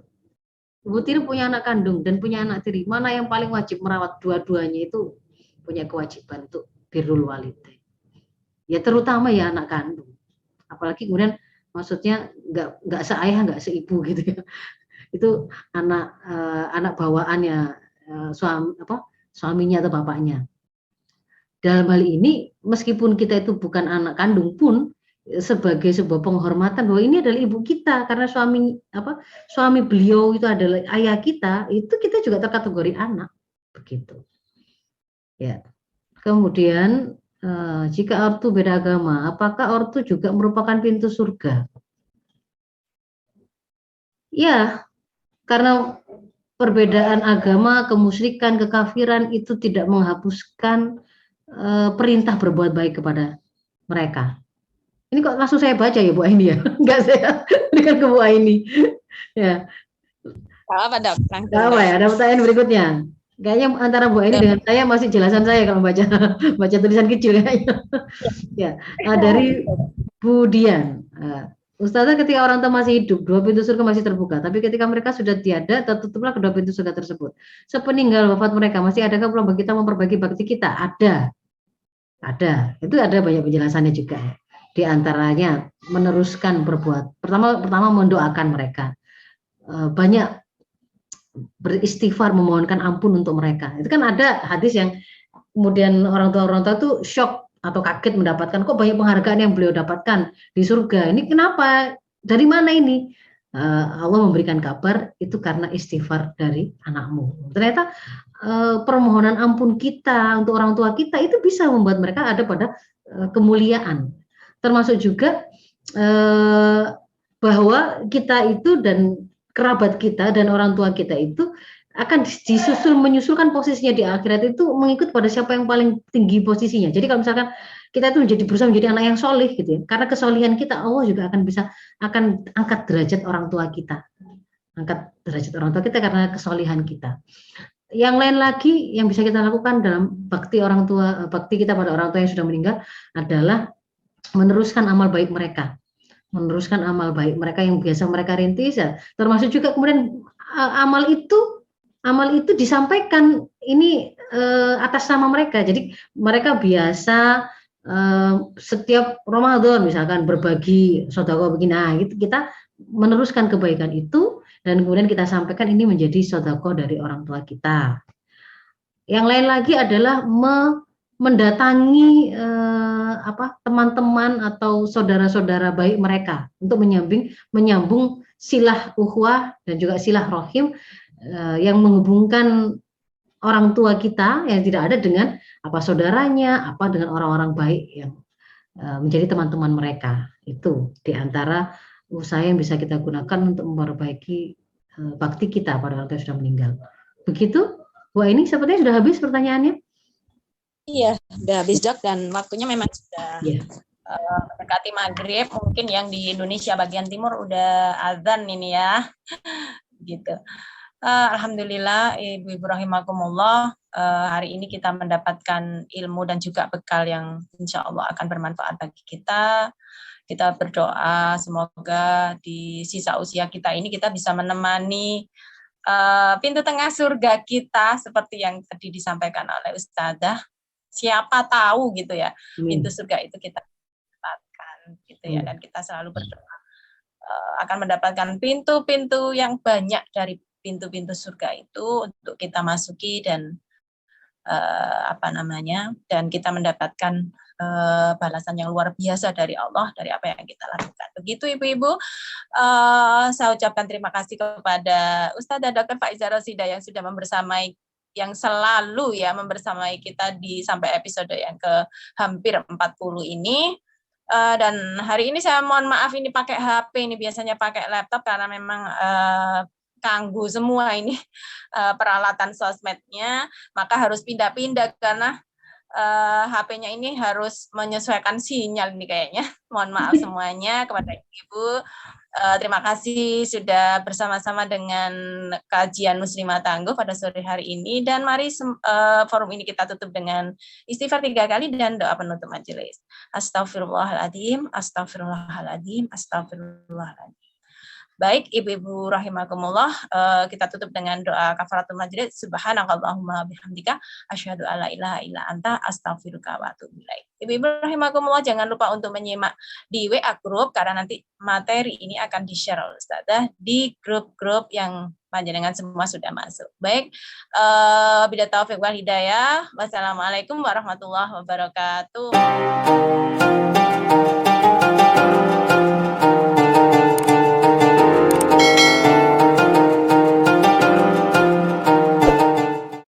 Speaker 2: Ibu tiri punya anak kandung dan punya anak tiri, mana yang paling wajib merawat? Dua-duanya itu punya kewajiban untuk birrul walidain. Ya terutama ya anak kandung. Apalagi kemudian maksudnya nggak seayah, nggak seibu gitu ya. Itu anak bawaannya suaminya atau bapaknya. Dalam hal ini, meskipun kita itu bukan anak kandung pun, sebagai sebuah penghormatan bahwa ini adalah ibu kita, karena suami beliau itu adalah ayah kita, itu kita juga terkategori anak, begitu. Ya. Kemudian jika ortu beda agama, apakah ortu juga merupakan pintu surga? Ya, karena perbedaan agama, kemusyrikan, kekafiran itu tidak menghapuskan perintah berbuat baik kepada mereka. Ini kok langsung saya baca ya Bu Aini ya? Enggak, saya berikan ke Bu Aini. Ya.
Speaker 1: Apa dok?
Speaker 2: Ya, ada pertanyaan berikutnya. Kayaknya antara Bu Aini dengan saya masih jelasan saya kalau baca tulisan kecil kayaknya. Ya, dari Bu Dian, Ustazah, ketika orang tua masih hidup, dua pintu surga masih terbuka. Tapi ketika mereka sudah tiada, tertutuplah kedua pintu surga tersebut. Sepeninggal wafat mereka, masih adakah peluang bagi kita memperbaiki bakti kita? Ada. Itu ada banyak penjelasannya juga. Di antaranya meneruskan berbuat. Pertama mendoakan mereka. Banyak beristighfar, memohonkan ampun untuk mereka. Itu kan ada hadis yang kemudian orang tua tuh shock atau kaget mendapatkan kok banyak penghargaan yang beliau dapatkan di surga. Ini kenapa? Dari mana ini? Allah memberikan kabar itu karena istighfar dari anakmu. Ternyata permohonan ampun kita untuk orang tua kita itu bisa membuat mereka ada pada kemuliaan. Termasuk juga bahwa kita itu dan kerabat kita dan orang tua kita itu akan menyusulkan posisinya di akhirat itu mengikut pada siapa yang paling tinggi posisinya. Jadi kalau misalkan kita itu berusaha menjadi anak yang soleh gitu ya, karena kesolihan kita Allah juga akan angkat derajat orang tua kita, karena kesolihan kita. Yang lain lagi yang bisa kita lakukan dalam bakti kita pada orang tua yang sudah meninggal adalah meneruskan amal baik mereka yang biasa mereka rintis ya. Termasuk juga kemudian amal itu disampaikan ini atas nama mereka. Jadi mereka biasa setiap Ramadan misalkan berbagi sedekah begini, nah gitu kita meneruskan kebaikan itu dan kemudian kita sampaikan ini menjadi sedekah dari orang tua kita. Yang lain lagi adalah mendatangi teman-teman atau saudara-saudara baik mereka untuk menyambung silah ukhuwah dan juga silah rahim yang menghubungkan orang tua kita yang tidak ada dengan saudaranya, dengan orang-orang baik yang menjadi teman-teman mereka. Itu diantara usaha yang bisa kita gunakan untuk memperbaiki bakti kita pada orang tua yang sudah meninggal. Begitu, Bu ini sepertinya sudah habis pertanyaannya.
Speaker 1: Iya, sudah habis Dok, dan waktunya memang sudah mendekati maghrib. Mungkin yang di Indonesia bagian timur udah azan ini ya, gitu. Alhamdulillah, Ibu-ibu rahimakumullah, hari ini kita mendapatkan ilmu dan juga bekal yang insya Allah akan bermanfaat bagi kita. Kita berdoa semoga di sisa usia kita ini kita bisa menemani pintu tengah surga kita seperti yang tadi disampaikan oleh Ustazah. Siapa tahu gitu ya, pintu surga itu kita dapatkan gitu ya, dan kita selalu berdoa akan mendapatkan pintu-pintu yang banyak dari pintu-pintu surga itu untuk kita masuki dan dan kita mendapatkan balasan yang luar biasa dari Allah dari apa yang kita lakukan. Begitu Ibu-ibu, saya ucapkan terima kasih kepada Ustazah Dr. Faiza Rosidah yang sudah selalu ya membersamai kita sampai episode yang ke hampir 40 ini. Dan hari ini saya mohon maaf ini pakai HP, ini biasanya pakai laptop karena memang kanggu semua ini peralatan sosmednya, maka harus pindah-pindah karena HP-nya ini harus menyesuaikan sinyal ini kayaknya. Mohon maaf semuanya kepada Ibu. Terima kasih sudah bersama-sama dengan kajian Muslimah Tangguh pada sore hari ini, dan mari forum ini kita tutup dengan istighfar 3 kali dan doa penutup majelis. Astaghfirullahaladzim, astaghfirullahaladzim, astaghfirullahaladzim. Baik, Ibu-ibu rahimakumullah, kita tutup dengan doa kafaratul majelis. Subhanakallahumma bihamdika asyhadu alla ilaha illa anta astaghfiruka wa atubu ilaik. Ibu-ibu rahimakumullah, jangan lupa untuk menyimak di WA group karena nanti materi ini akan di-share oleh Ustazah di grup-grup yang panjenengan semua sudah masuk. Baik, bila taufiq wal hidayah. Wassalamualaikum warahmatullahi wabarakatuh.